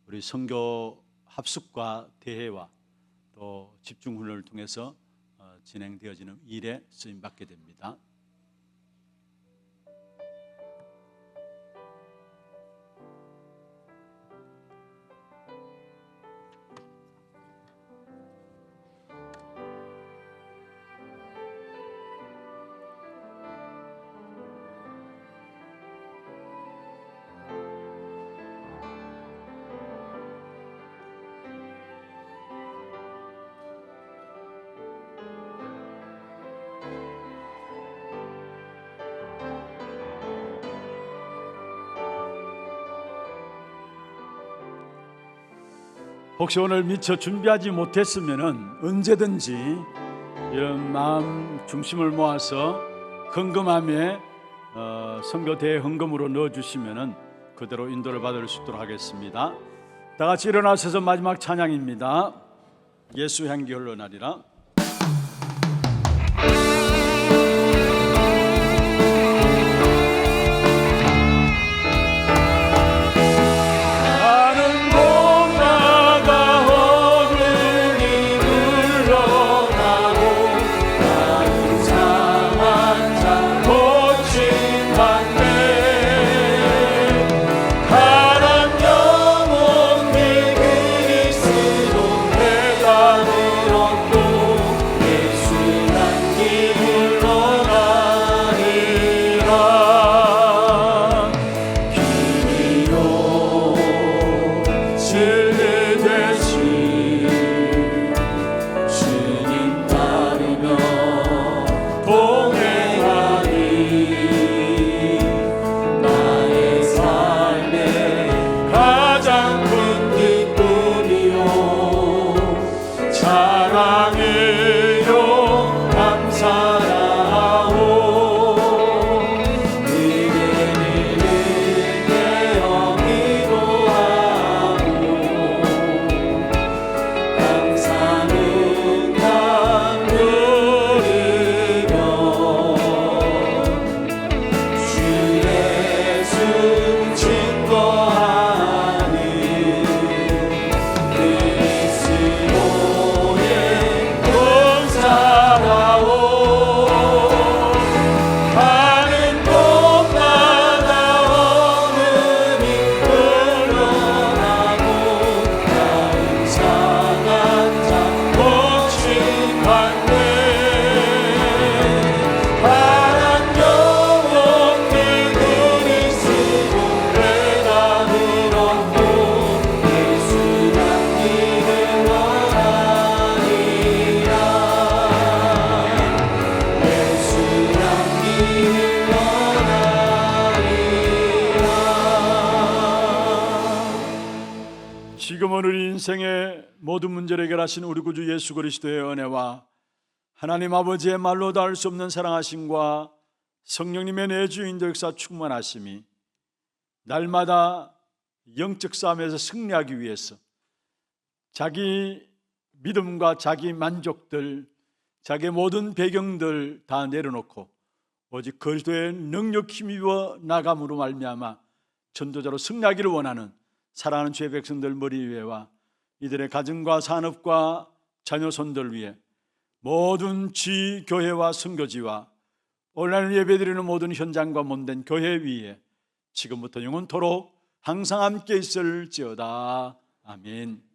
우리 선교 합숙과 대회와 또 집중훈련을 통해서 진행되어지는 일에 쓰임받게 됩니다. 혹시 오늘 미처 준비하지 못했으면 언제든지 이런 마음 중심을 모아서 헌금함에 선교대회 헌금으로 넣어주시면 그대로 인도를 받을 수 있도록 하겠습니다. 다 같이 일어나셔서 마지막 찬양입니다. 예수 향기 흘러나리라. 가난 영혼 내 그리스도 내가 인생의 모든 문제를 해결하신 우리 구주 예수 그리스도의 은혜와 하나님 아버지의 말로 닿을 수 없는 사랑하심과 성령님의 내주인도 역사 충만하심이 날마다 영적 싸움에서 승리하기 위해서 자기 믿음과 자기 만족들, 자기의 모든 배경들 다 내려놓고 오직 그리스도의 능력 힘입어 나감으로 말미암아 전도자로 승리하기를 원하는 사랑하는 주의 백성들 머리 위에와 이들의 가정과 산업과 자녀손들 위해 모든 지교회와 선교지와 온라인 예배드리는 모든 현장과 몸된 교회 위에 지금부터 영원토록 항상 함께 있을지어다. 아멘.